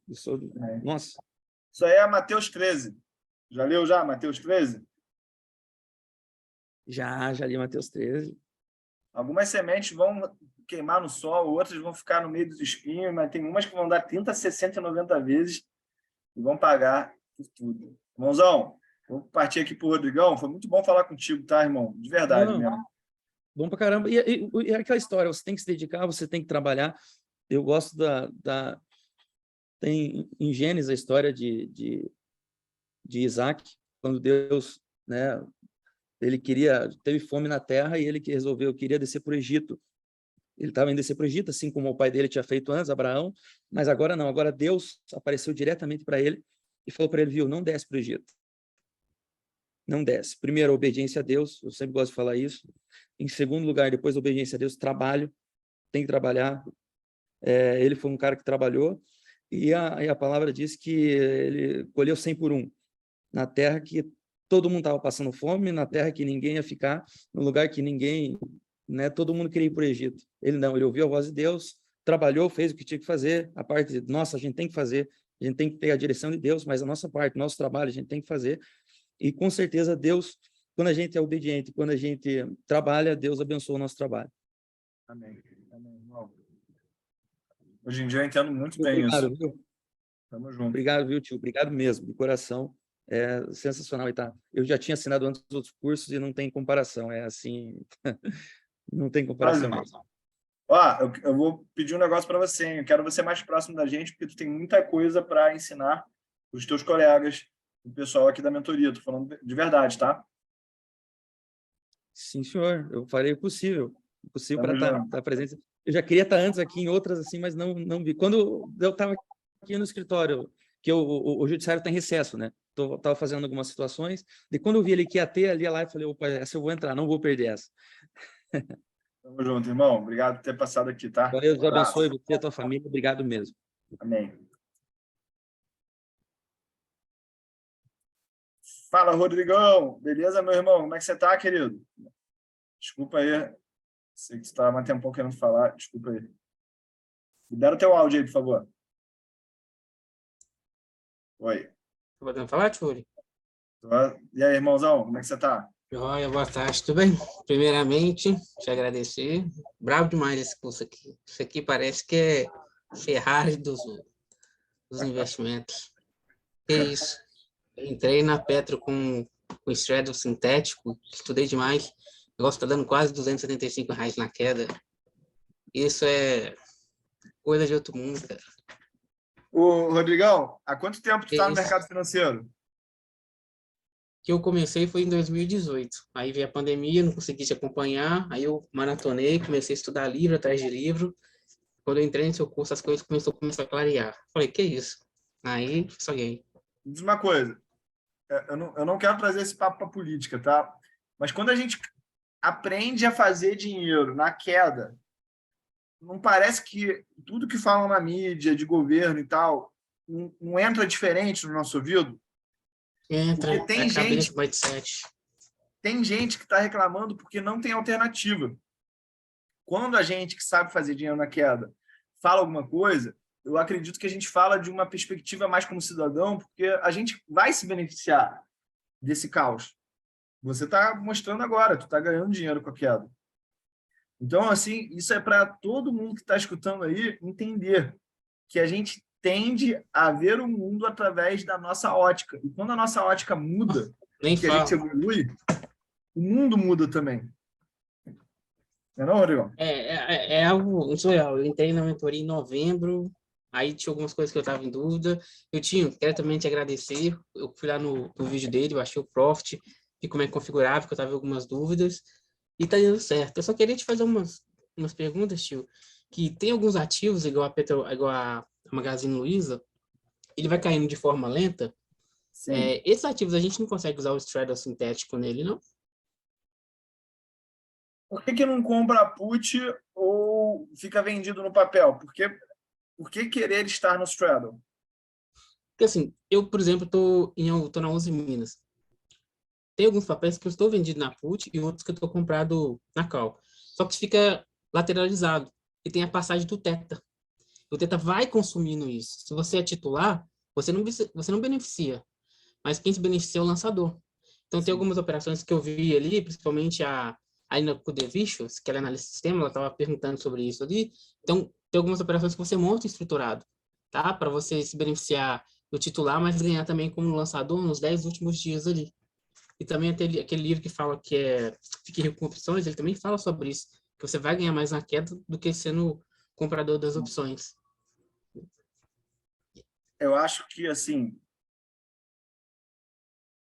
Nossa, Isso aí é Mateus 13. Já leu já, Mateus 13? já li Mateus 13. Algumas sementes vão queimar no sol, outras vão ficar no meio dos espinhos, mas tem umas que vão dar 30, 60, 90 vezes e vão pagar por tudo. Irmãozão, vou partir aqui para o Rodrigão. Foi muito bom falar contigo, tá, irmão? De verdade Não, mesmo. bom pra caramba. E aquela história, você tem que se dedicar, você tem que trabalhar. Eu gosto tem em Gênesis a história de Isaac, quando Deus, né, ele teve fome na terra e ele que resolveu, queria descer para o Egito. Ele estava em descer para o Egito, assim como o pai dele tinha feito antes, Abraão, mas agora não, agora Deus apareceu diretamente para ele e falou para ele, viu, não desce para o Egito. Não desce. Primeiro, a obediência a Deus, eu sempre gosto de falar isso. Em segundo lugar, depois da obediência a Deus, trabalho, tem que trabalhar. Ele foi um cara que trabalhou e a palavra diz que ele colheu 100 por 1, na terra que todo mundo estava passando fome, na terra que ninguém ia ficar, no lugar que ninguém, né, todo mundo queria ir para o Egito. Ele não, ele ouviu a voz de Deus, trabalhou, fez o que tinha que fazer, a parte de, nossa, a gente tem que fazer, a gente tem que ter a direção de Deus, mas a nossa parte, nosso trabalho, a gente tem que fazer. E com certeza Deus, quando a gente é obediente, quando a gente trabalha, Deus abençoa o nosso trabalho. Amém. Amém. Hoje em dia eu entendo muito bem Obrigado, isso. viu? Tamo junto. Obrigado, viu, tio? Obrigado mesmo, de coração. É sensacional. E tá. Eu já tinha assinado antes os outros cursos e não tem comparação. É assim, não tem comparação Prazer. mesmo. Ó, eu vou pedir um negócio para você, hein? Eu quero você mais próximo da gente, porque tu tem muita coisa para ensinar os teus colegas, o pessoal aqui da mentoria. Tô falando de verdade, tá? Sim, senhor. Eu farei o possível para Tamo junto. estar presente. Eu já queria estar antes aqui em outras assim, mas não vi. Quando eu estava aqui no escritório, que o judiciário tem recesso, né? Estava fazendo algumas situações, e quando eu vi ele que ia ter ali lá, eu falei, opa, essa eu vou entrar, não vou perder essa. Tamo junto, irmão. Obrigado por ter passado aqui, tá? Valeu, Deus Um abraço. abençoe você e a tua família. Obrigado mesmo. Amém. Fala, Rodrigão. Beleza, meu irmão? Como é que você tá, querido? Desculpa aí. Sei que você estava mais tempo querendo falar. Desculpa aí. Libera o teu áudio aí, por favor. Oi. Tá podendo falar, Tchuri? E aí, irmãozão? Como é que você tá? Joia, boa tarde, tudo bem? Primeiramente, te agradecer. Bravo demais esse curso aqui. Isso aqui parece que é Ferrari dos investimentos. Que isso? Entrei na Petro com o Straddle sintético, estudei demais. O negócio está dando quase R$ 275 na queda. Isso é coisa de outro mundo, cara. Ô, Rodrigão, há quanto tempo tu tá no Isso. mercado financeiro? Que eu comecei foi em 2018. Aí veio a pandemia, não consegui te acompanhar. Aí eu maratonei, comecei a estudar livro atrás de livro. Quando eu entrei no seu curso, as coisas começaram a clarear. Falei, que isso? Aí, só ganhei. Me diz uma coisa. Eu não quero trazer esse papo para política, tá? Mas quando a gente aprende a fazer dinheiro na queda, não parece que tudo que falam na mídia, de governo e tal, não entra diferente no nosso ouvido? Entra, Porque tem é gente, cabeça, mindset. tem gente que está reclamando porque não tem alternativa. Quando a gente que sabe fazer dinheiro na queda fala alguma coisa, eu acredito que a gente fala de uma perspectiva mais como cidadão, porque a gente vai se beneficiar desse caos. Você está mostrando agora, tu está ganhando dinheiro com a queda. Então, assim, isso é para todo mundo que está escutando aí entender que a gente tende a ver o mundo através da nossa ótica. E quando a nossa ótica muda, Nem que a gente fala. evolui, o mundo muda também. Não é não, Rodrigo? É algo surreal. Eu entrei na mentoria em novembro, aí tinha algumas coisas que eu estava em dúvida. Quero também te agradecer. Eu fui lá no vídeo dele, eu achei o Profit, vi como é que configurava, porque eu estava com algumas dúvidas. E tá dando certo. Eu só queria te fazer umas perguntas, tio, que tem alguns ativos, igual a Magazine Luiza, ele vai caindo de forma lenta. Sim. Esses ativos a gente não consegue usar o straddle sintético nele, não? Por que não compra a put ou fica vendido no papel? Por que querer estar no straddle? Porque assim, eu, por exemplo, tô na Uzi Minas. Tem alguns papéis que eu estou vendido na put e outros que eu estou comprado na call. Só que fica lateralizado e tem a passagem do Teta. O Teta vai consumindo isso. Se você é titular, você não beneficia, mas quem se beneficia é o lançador. Então, tem algumas operações que eu vi ali, principalmente a Aina Kudevichus, que ela é analista de sistema, ela estava perguntando sobre isso ali. Então, tem algumas operações que você monta estruturado, tá? Para você se beneficiar do titular, mas ganhar também como lançador nos 10 últimos dias ali. E também aquele livro que fala que é Fique Rico com Opções, ele também fala sobre isso, que você vai ganhar mais na queda do que sendo comprador das opções. Eu acho que, assim,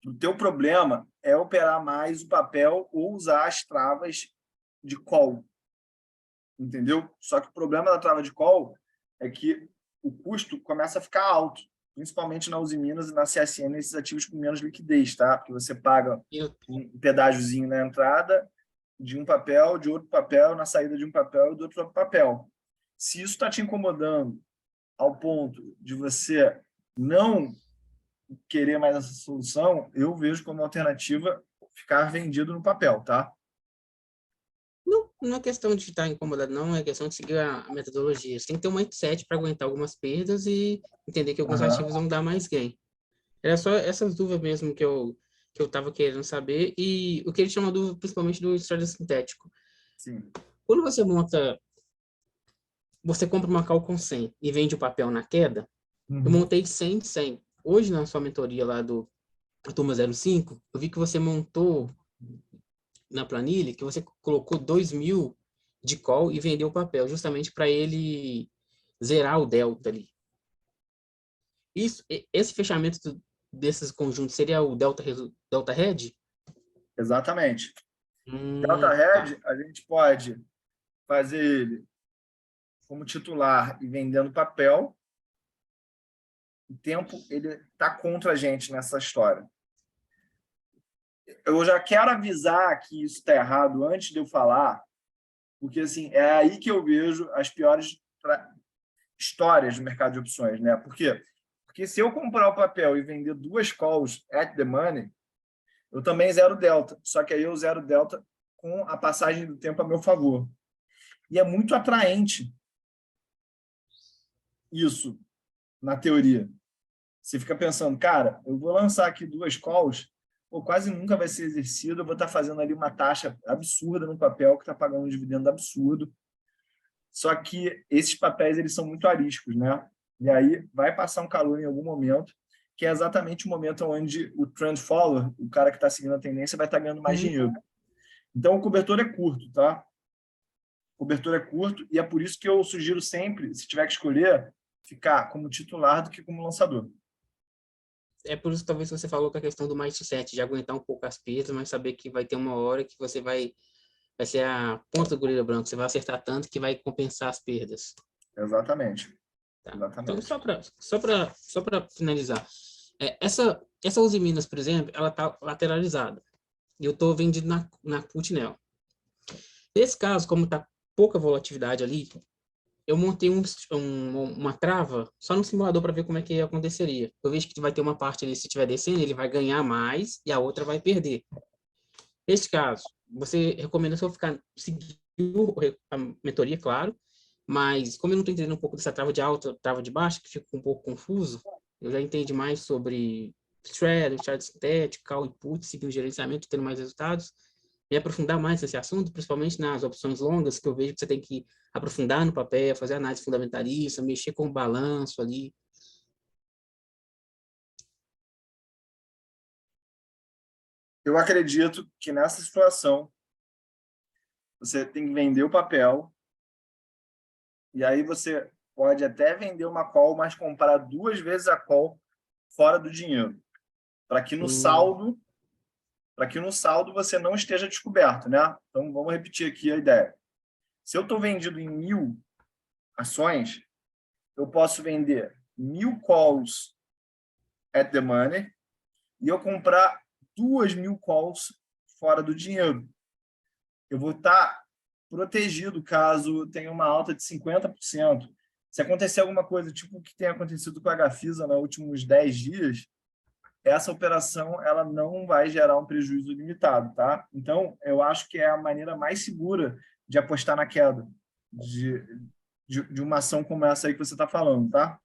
o teu problema é operar mais o papel ou usar as travas de call. Entendeu? Só que o problema da trava de call é que o custo começa a ficar alto, principalmente na Uzi Minas e na CSN, esses ativos com menos liquidez, tá? Porque você paga um pedágiozinho na entrada de um papel, de outro papel, na saída de um papel e do outro papel. Se isso está te incomodando ao ponto de você não querer mais essa solução, eu vejo como alternativa ficar vendido no papel, tá? Não é questão de estar incomodado, não, é questão de seguir a metodologia. Você tem que ter um mindset para aguentar algumas perdas e entender que alguns ativos vão dar mais gain. Era só essas dúvidas mesmo que eu estava querendo saber, e eu queria tirar uma dúvida principalmente do straddle sintético. Sim. Quando você compra uma call com 100 e vende o papel na queda, eu montei 100 100. Hoje, na sua mentoria lá do Turma 05, eu vi que você montou na planilha, que você colocou 2.000 de call e vender o papel, justamente para ele zerar o delta ali. Esse fechamento desses conjuntos seria o delta hedge? Exatamente. Delta Tá. Hedge, a gente pode fazer ele como titular e vendendo papel. O tempo ele está contra a gente nessa história. Eu já quero avisar que isso está errado antes de eu falar, porque assim, é aí que eu vejo as piores histórias do mercado de opções, né? Por quê? Porque se eu comprar o papel e vender 2 calls at the money, eu também zero delta. Só que aí eu zero delta com a passagem do tempo a meu favor. E é muito atraente isso, na teoria. Você fica pensando, cara, eu vou lançar aqui 2 calls, pô, quase nunca vai ser exercido, eu vou estar fazendo ali uma taxa absurda no papel, que está pagando um dividendo absurdo. Só que esses papéis eles são muito ariscos, né? E aí vai passar um calor em algum momento, que é exatamente o momento onde o trend follower, o cara que está seguindo a tendência, vai estar ganhando mais dinheiro. Então, o cobertor é curto, tá? O cobertor é curto e é por isso que eu sugiro sempre, se tiver que escolher, ficar como titular do que como lançador. É por isso que talvez você falou que a questão do mindset, de aguentar um pouco as perdas, mas saber que vai ter uma hora que você vai ser a ponta do gorila branco, você vai acertar tanto que vai compensar as perdas. Exatamente. Tá? Exatamente. Então, só para finalizar, essa Uzi Minas, por exemplo, ela está lateralizada. E eu estou vendido na put nela. Nesse caso, como está pouca volatilidade ali, eu montei uma trava só no simulador para ver como é que aconteceria. Eu vejo que vai ter uma parte ali, se estiver descendo, ele vai ganhar mais e a outra vai perder. Neste caso, você recomenda só seguir a mentoria, claro, mas como eu não estou entendendo um pouco dessa trava de alta, trava de baixa, que fica um pouco confuso, eu já entendi mais sobre thread, chart sintético, call e put, seguindo o gerenciamento, tendo mais resultados, me aprofundar mais nesse assunto, principalmente nas opções longas, que eu vejo que você tem que aprofundar no papel, fazer análise fundamentalista, mexer com o balanço ali. Eu acredito que nessa situação você tem que vender o papel e aí você pode até vender uma call, mas comprar 2 vezes a call fora do dinheiro, para que no saldo você não esteja descoberto, né? Então vamos repetir aqui a ideia. Se eu estou vendido em 1.000 ações, eu posso vender 1.000 calls at the money e eu comprar 2.000 calls fora do dinheiro. Eu vou estar protegido caso tenha uma alta de 50%. Se acontecer alguma coisa, tipo o que tem acontecido com a Gafisa nos últimos 10 dias, essa operação ela não vai gerar um prejuízo limitado, tá? Então, eu acho que é a maneira mais segura de apostar na queda de uma ação como essa aí que você está falando, tá?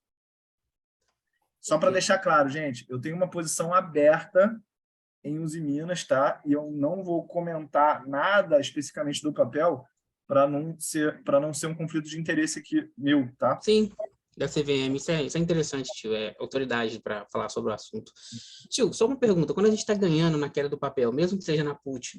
Só para deixar claro, gente, eu tenho uma posição aberta em Uzi Minas, tá? E eu não vou comentar nada especificamente do papel para não ser um conflito de interesse aqui meu, tá? Sim, da CVM, isso é interessante, tio, é autoridade para falar sobre o assunto. Tio, só uma pergunta, quando a gente está ganhando na queda do papel, mesmo que seja na put,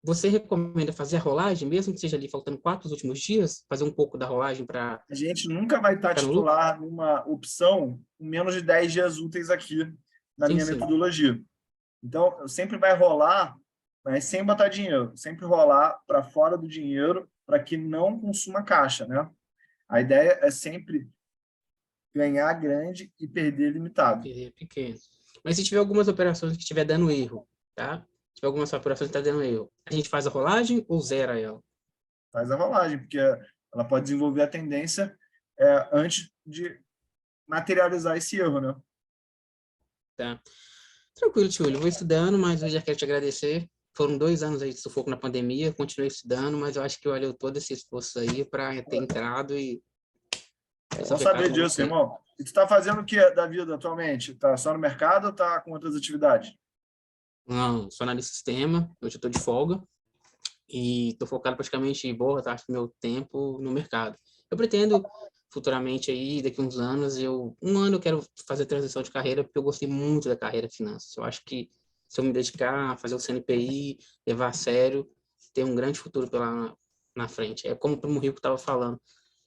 você recomenda fazer a rolagem, mesmo que seja ali faltando 4 dos últimos dias, fazer um pouco da rolagem para... A gente nunca vai estar titular numa opção com menos de 10 dias úteis aqui na minha metodologia. Então, eu sempre vai rolar, mas sem botar dinheiro, sempre rolar para fora do dinheiro para que não consuma caixa, né? A ideia é sempre ganhar grande e perder limitado. Perder pequeno. Mas se tiver algumas operações que estiver dando erro, tá? Se tiver algumas operações que está dando erro, a gente faz a rolagem ou zera ela? Faz a rolagem, porque ela pode desenvolver a tendência antes de materializar esse erro, né? Tá. Tranquilo, tio. Eu vou estudando, mas eu já quero te agradecer. Foram 2 anos aí de sufoco na pandemia, continuei estudando, mas eu acho que valeu todo esse esforço aí para ter entrado e... Vamos saber disso, irmão. E tu está fazendo o que da vida atualmente? Está só no mercado ou está com outras atividades? Não, sou analista de sistema, hoje eu estou de folga e estou focado praticamente boa parte do meu tempo no mercado. Eu pretendo futuramente aí, daqui a uns anos, um ano eu quero fazer transição de carreira, porque eu gostei muito da carreira de finanças. Eu acho que se eu me dedicar a fazer o CNPI, levar a sério, ter um grande futuro na frente. É como o Primo Rico estava falando,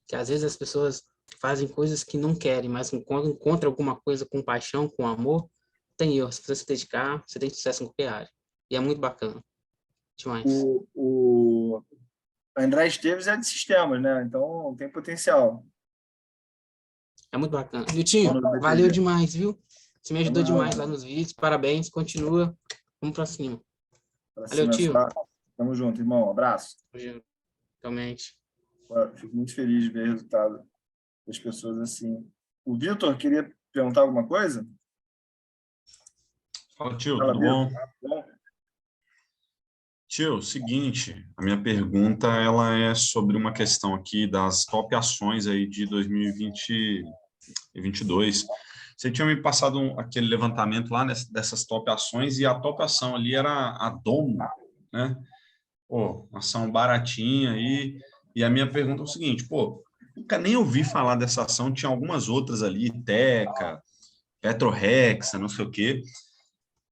que às vezes as pessoas fazem coisas que não querem, mas quando encontram alguma coisa com paixão, com amor, tem erro. Se você se dedicar, você tem sucesso em qualquer área. E é muito bacana. Demais. O André Esteves é de sistemas, né? Então tem potencial. É muito bacana. Miltinho, valeu demais, viu? Você me ajudou demais lá nos vídeos. Parabéns, continua. Vamos pra cima. Valeu, tio. Tamo junto, irmão. Abraço. Realmente. Fico muito feliz de ver o resultado das pessoas assim. O Vitor queria perguntar alguma coisa? Fala, tio, Fala, tudo Vitor. bom? Tio, seguinte, a minha pergunta ela é sobre uma questão aqui das top ações aí de 2020 e 2022. Você tinha me passado aquele levantamento lá dessas top ações e a top ação ali era a Domo, né? Pô, ação baratinha aí. E a minha pergunta é o seguinte, pô, nunca nem ouvi falar dessa ação, tinha algumas outras ali, Teca, Petrohexa, não sei o quê.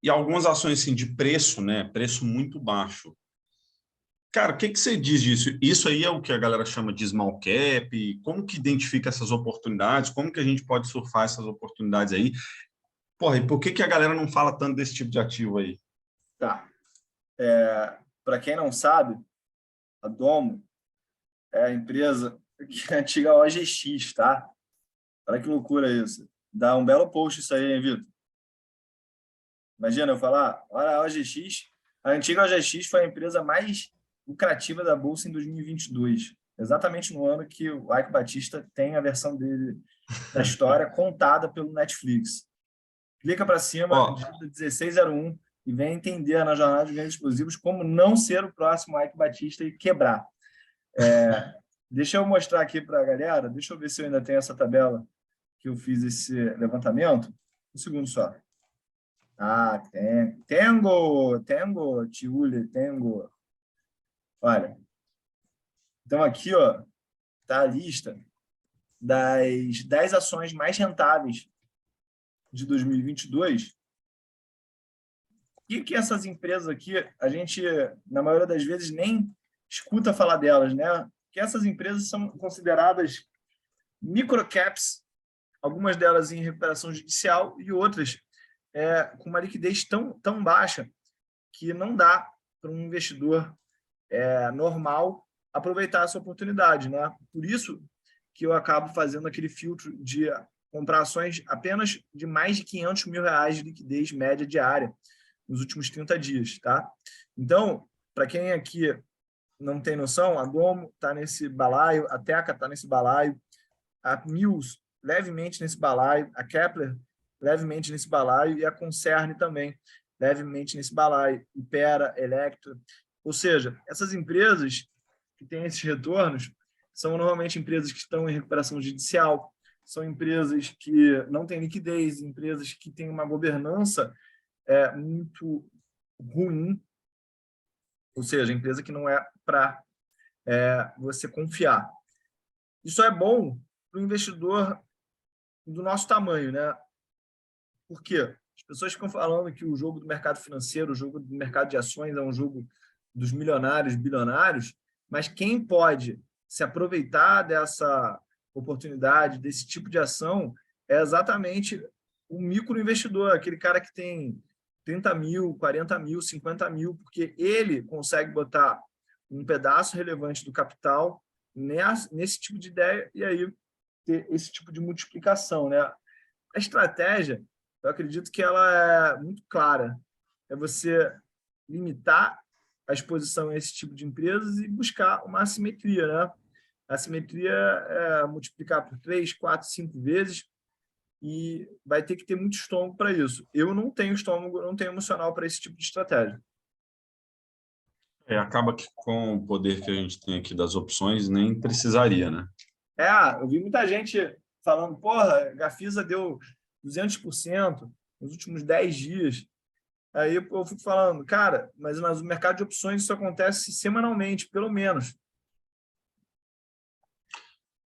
E algumas ações assim de preço, né? Preço muito baixo. Cara, o que você diz disso? Isso aí é o que a galera chama de small cap? Como que identifica essas oportunidades? Como que a gente pode surfar essas oportunidades aí? Porra, e por que a galera não fala tanto desse tipo de ativo aí? Tá. Para quem não sabe, a Domo é a empresa que é a antiga OGX, tá? Olha que loucura isso. Dá um belo post isso aí, hein, Vitor? Imagina eu falar, olha a OGX. A antiga OGX foi a empresa mais lucrativa da Bolsa em 2022. Exatamente no ano que o Ike Batista tem a versão dele da história contada pelo Netflix. Clica para cima, digita 1601 e vem entender na jornada de ganhos explosivos como não ser o próximo Ike Batista e quebrar. Deixa eu mostrar aqui para a galera, deixa eu ver se eu ainda tenho essa tabela que eu fiz esse levantamento. Um segundo só. Tengo, Tiuli, tengo. Olha, então aqui, ó, tá a lista das 10 ações mais rentáveis de 2022. E que essas empresas aqui, a gente, na maioria das vezes, nem escuta falar delas, né? Que essas empresas são consideradas microcaps, algumas delas em recuperação judicial e outras com uma liquidez tão baixa que não dá para um investidor normal aproveitar essa oportunidade, né? Por isso que eu acabo fazendo aquele filtro de comprar ações apenas de mais de R$500 mil de liquidez média diária nos últimos 30 dias, tá? Então, para quem aqui não tem noção, a Domo está nesse balaio, a Teca está nesse balaio, a Mills levemente nesse balaio, a Kepler levemente nesse balaio e a Concerne também levemente nesse balaio, Impera, Electra. Ou seja, essas empresas que têm esses retornos são normalmente empresas que estão em recuperação judicial, são empresas que não têm liquidez, empresas que têm uma governança muito ruim, ou seja, empresa que não é para você confiar. Isso é bom para o investidor do nosso tamanho, né? Por quê? As pessoas ficam falando que o jogo do mercado financeiro, o jogo do mercado de ações é um jogo dos milionários, bilionários, mas quem pode se aproveitar dessa oportunidade, desse tipo de ação, é exatamente o microinvestidor, aquele cara que tem 30 mil, 40 mil, 50 mil, porque ele consegue botar um pedaço relevante do capital nesse tipo de ideia e aí ter esse tipo de multiplicação, né? A estratégia, eu acredito que ela é muito clara. É você limitar a exposição a esse tipo de empresas e buscar uma assimetria, né? A assimetria é multiplicar por 3, 4, 5 vezes e vai ter que ter muito estômago para isso. Eu não tenho estômago, não tenho emocional para esse tipo de estratégia. Acaba que com o poder que a gente tem aqui das opções, nem precisaria, né? Eu vi muita gente falando, porra, a Gafisa deu 200% nos últimos 10 dias. Aí eu fico falando, cara, mas no mercado de opções isso acontece semanalmente, pelo menos.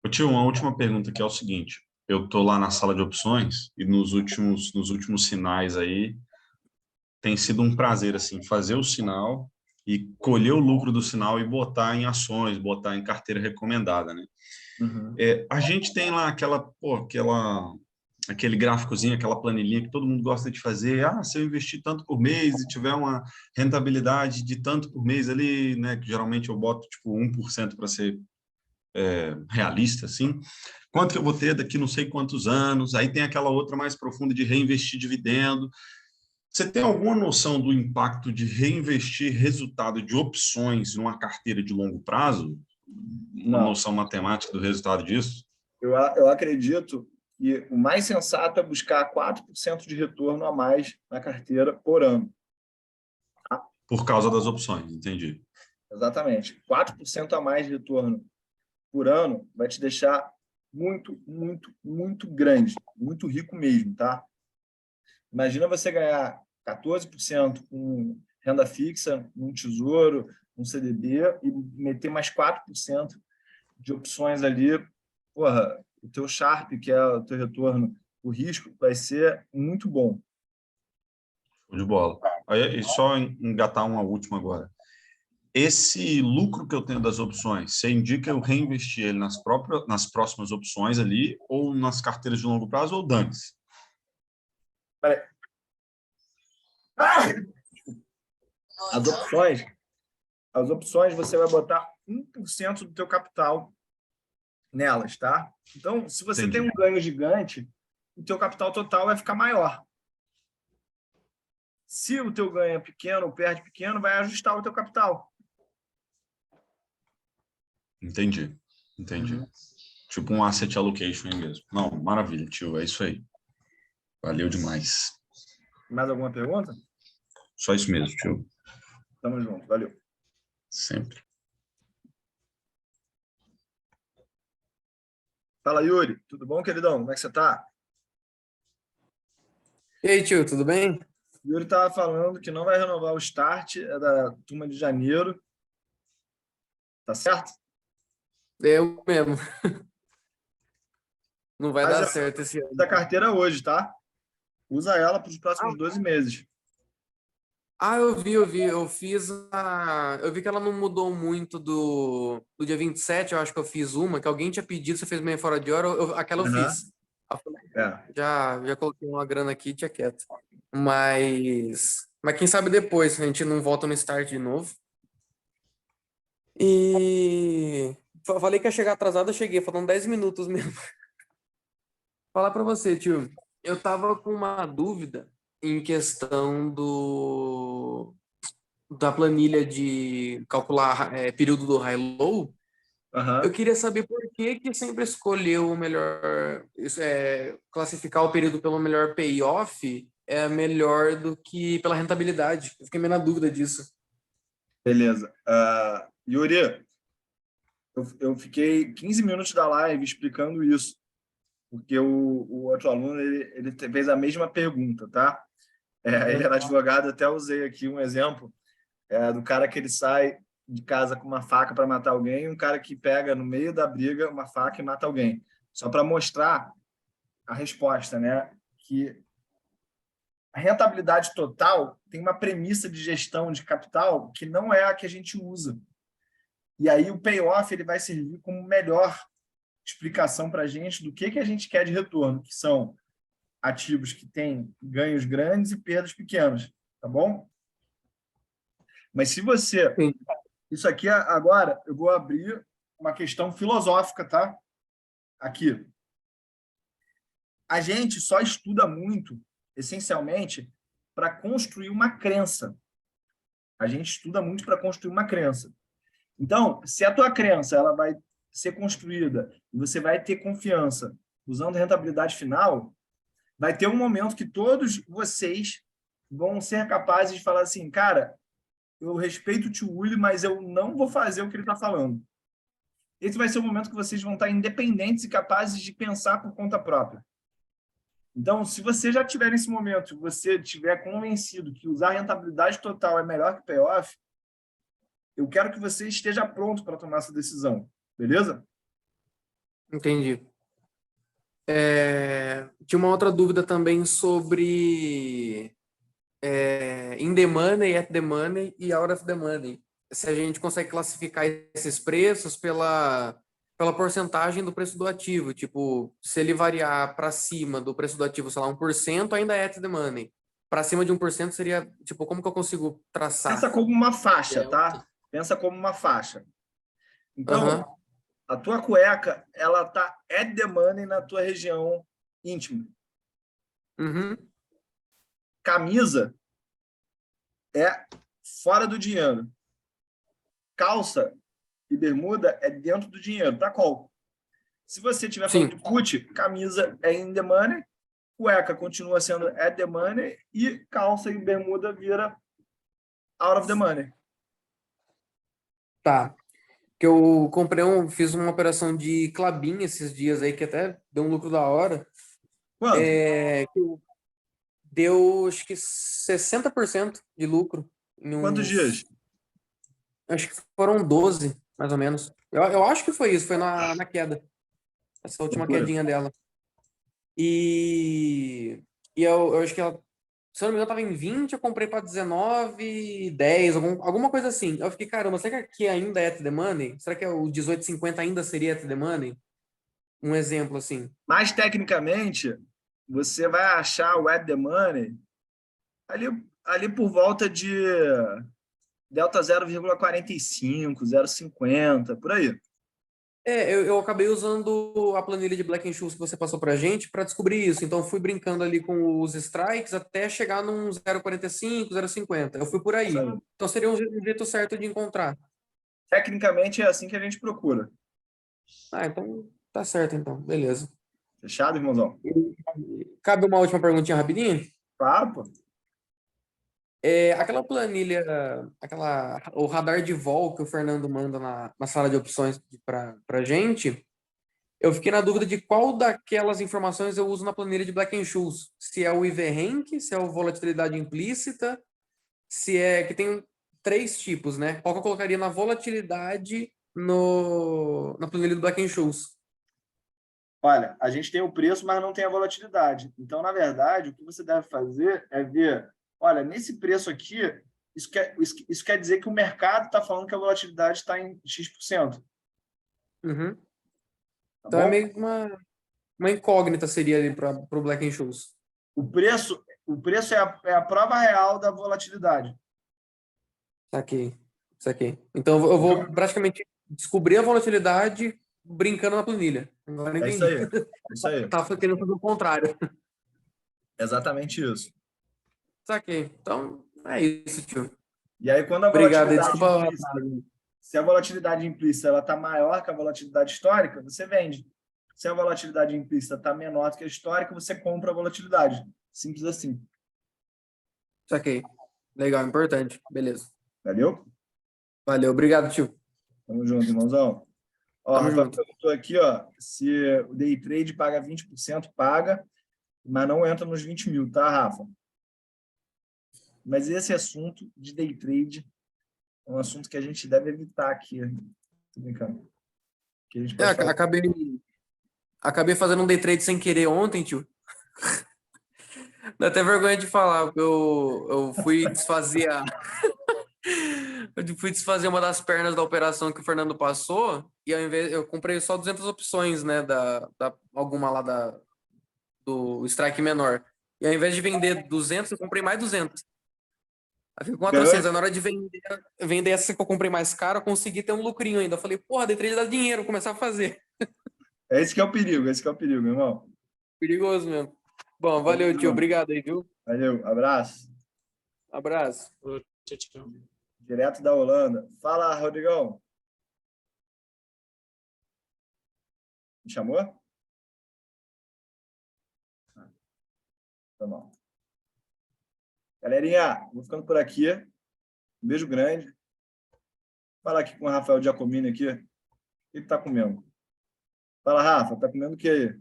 Eu tinha uma última pergunta que é o seguinte, eu estou lá na sala de opções e nos últimos sinais aí tem sido um prazer assim fazer o sinal e colher o lucro do sinal e botar em ações, botar em carteira recomendada, né? A gente tem lá aquele gráficozinho, aquela planilhinha que todo mundo gosta de fazer. Se eu investir tanto por mês e tiver uma rentabilidade de tanto por mês ali, né, que geralmente eu boto tipo 1% para ser realista, assim, quanto que eu vou ter daqui não sei quantos anos? Aí tem aquela outra mais profunda de reinvestir dividendo. Você tem alguma noção do impacto de reinvestir resultado de opções numa carteira de longo prazo? Uma Não. noção matemática do resultado disso? Eu acredito que o mais sensato é buscar 4% de retorno a mais na carteira por ano. Por causa das opções, entendi. Exatamente. 4% a mais de retorno por ano vai te deixar muito, muito, muito grande, muito rico mesmo, tá? Imagina você ganhar 14% com renda fixa, um tesouro, um CDB e meter mais 4% de opções ali. Porra, o teu Sharp, que é o teu retorno, o risco vai ser muito bom. Show de bola. Aí, e só engatar uma última agora. Esse lucro que eu tenho das opções, você indica eu reinvestir ele nas próximas opções ali, ou nas carteiras de longo prazo, ou dane-se? As opções você vai botar 1% do teu capital nelas, tá? Então, se você Entendi. tem um ganho gigante, o teu capital total vai ficar maior. Se o teu ganho é pequeno ou perde pequeno, vai ajustar o teu capital. Entendi. Tipo um asset allocation aí mesmo. Não, maravilha, tio, é isso aí. Valeu demais. Mais alguma pergunta? Só isso mesmo, tio. Tamo junto, valeu. Sempre. Fala, Yuri. Tudo bom, queridão? Como é que você tá? E aí, tio, tudo bem? Yuri estava falando que não vai renovar o start, é da turma de janeiro. Tá certo? Eu mesmo. Não vai Mas dar já certo esse ano. da carteira hoje, tá? Usa ela para os próximos 12 meses. Eu vi. Eu vi que ela não mudou muito do dia 27, eu acho que eu fiz uma, que alguém tinha pedido, você fez meio fora de hora, aquela eu Aham. fiz. Eu falei, É. já coloquei uma grana aqui, tinha quieto. Mas quem sabe depois, a gente não volta no start de novo. E falei que ia chegar atrasado, eu cheguei, faltam 10 minutos mesmo. Falar pra você, tio, eu tava com uma dúvida em questão da planilha de calcular período do high-low. Eu Aham. queria saber por que sempre escolheu o melhor, classificar o período pelo melhor payoff é melhor do que pela rentabilidade. Eu fiquei meio na dúvida disso. Beleza. Yuri, eu fiquei 15 minutos da live explicando isso, porque o outro aluno ele fez a mesma pergunta, tá? Ele era advogado, até usei aqui um exemplo do cara que ele sai de casa com uma faca para matar alguém e um cara que pega no meio da briga uma faca e mata alguém. Só para mostrar a resposta, né? Que a rentabilidade total tem uma premissa de gestão de capital que não é a que a gente usa. E aí o payoff ele vai servir como melhor explicação para a gente do que a gente quer de retorno, que são ativos que têm ganhos grandes e perdas pequenas, tá bom? Mas se você... Sim. Isso aqui, agora, eu vou abrir uma questão filosófica, tá? Aqui. A gente só estuda muito, essencialmente, para construir uma crença. A gente estuda muito para construir uma crença. Então, se a tua crença ela vai ser construída e você vai ter confiança usando rentabilidade final, vai ter um momento que todos vocês vão ser capazes de falar assim, cara, eu respeito o tio Uli, mas eu não vou fazer o que ele está falando. Esse vai ser o momento que vocês vão estar independentes e capazes de pensar por conta própria. Então, se você já tiver nesse momento, você estiver convencido que usar rentabilidade total é melhor que payoff, eu quero que você esteja pronto para tomar essa decisão. Beleza? Entendi. Tinha uma outra dúvida também sobre the money, at the money e out of the money. Se a gente consegue classificar esses preços pela porcentagem do preço do ativo. Tipo, se ele variar para cima do preço do ativo, sei lá, 1%, ainda é at the money. Para cima de 1% seria, tipo, como que eu consigo traçar? Pensa como uma faixa, É, tá? Pensa como uma faixa. Então, Aham. a tua cueca, ela tá at the money na tua região íntima. Uhum. Camisa é fora do dinheiro. Calça e bermuda é dentro do dinheiro. Para qual? Se você estiver falando Sim. de put, camisa é in the money, cueca continua sendo at the money e calça e bermuda vira out of the money. Tá. Que eu fiz uma operação de Klabin esses dias aí, que até deu um lucro da hora. Quanto? Deu, acho que 60% de lucro. Quantos dias? Acho que foram 12, mais ou menos. Eu acho que foi isso, foi na queda. Essa última Loucura. quedinha dela. E eu acho que ela, se eu não me engano, tava em 20, eu comprei para 19, 10, alguma coisa assim. Eu fiquei, caramba, será que aqui ainda é at the money? Será que o 18,50 ainda seria at the money? Um exemplo assim. Mas, tecnicamente, você vai achar o at the money ali por volta de delta 0,45, 0,50, por aí. Eu acabei usando a planilha de Black Shoes que você passou pra gente para descobrir isso. Então, eu fui brincando ali com os strikes até chegar num 0,45, 0,50. Eu fui por aí. Isso aí. Então, seria um jeito certo de encontrar. Tecnicamente, é assim que a gente procura. Ah, então tá certo, então. Beleza. Fechado, irmãozão? Cabe uma última perguntinha rapidinho? Claro, pô. Aquela planilha, o radar de vol que o Fernando manda na sala de opções para gente, eu fiquei na dúvida de qual daquelas informações eu uso na planilha de Black Shoes. Se é o IV-Rank, se é o volatilidade implícita, se é que tem 3 tipos, né? Qual que eu colocaria na volatilidade na planilha do Black Shoes? Olha, a gente tem o preço, mas não tem a volatilidade. Então, na verdade, o que você deve fazer é ver, olha, nesse preço aqui, isso quer dizer que o mercado está falando que a volatilidade está em X%. Uhum. Tá Então é bom? meio que uma incógnita seria ali para o Black Shoes. O preço é a prova real da volatilidade. Saquei. Então eu vou praticamente descobrir a volatilidade brincando na planilha. Agora eu É isso entendi. aí. É isso aí. Tava querendo fazer o contrário. Exatamente isso. Saquei. Então é isso, tio. E aí, quando a Obrigado. aí, volatilidade Desculpa. implícita, se a volatilidade implícita ela está maior que a volatilidade histórica, você vende. Se a volatilidade implícita está menor do que a histórica, você compra a volatilidade. Simples assim. Saquei. Legal, importante. Beleza. Valeu? Valeu. Obrigado, tio. Tamo junto, irmãozão. Ó, Tamo Rafael junto. perguntou aqui, ó, se o day trade paga 20%, paga, mas não entra nos 20 mil, tá, Rafa? Mas esse assunto de day trade é um assunto que a gente deve evitar aqui. Tô brincando. Que a gente pode falar. Acabei fazendo um day trade sem querer ontem, tio. Dá até vergonha de falar. Eu fui desfazer eu fui desfazer uma das pernas da operação que o Fernando passou e ao invés eu comprei só 200 opções, né, alguma lá do strike menor. E ao invés de vender 200, eu comprei mais 200. Aí ficou 400. Aí na hora de vender essa que eu comprei mais cara, eu consegui ter um lucrinho ainda. Eu falei, porra, day trade dá dinheiro, vou começar a fazer. Esse que é o perigo, meu irmão. Perigoso mesmo. Bom, valeu, tio. Obrigado aí, viu? Valeu, abraço. Abraço. Tchau, tchau. Direto da Holanda. Fala, Rodrigão. Me chamou? Tá bom. Galerinha, vou ficando por aqui. Um beijo grande. Vou falar aqui com o Rafael Giacomini aqui. O que ele tá comendo? Fala, Rafa, tá comendo o que aí?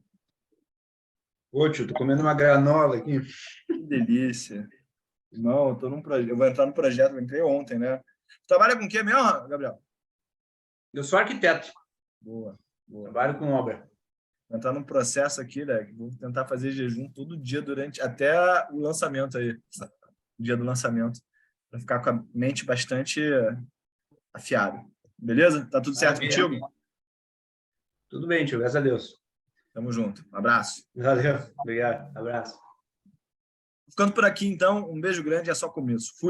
Ô, tio, tô comendo uma granola aqui. Que delícia. Não, eu tô num projeto. Eu vou entrar no projeto, eu entrei ontem, né? Tu trabalha com o que mesmo, Gabriel? Eu sou arquiteto, Boa, boa. trabalho com obra. Vou entrar num processo aqui, né? Vou tentar fazer jejum todo dia até o lançamento aí. O dia do lançamento. para ficar com a mente bastante afiada. Beleza? Tá tudo certo Maravilha. contigo? Tudo bem, tio, graças a Deus. Tamo junto. Um abraço. Valeu, obrigado, abraço. Ficando por aqui, então, um beijo grande, é só começo. Fui.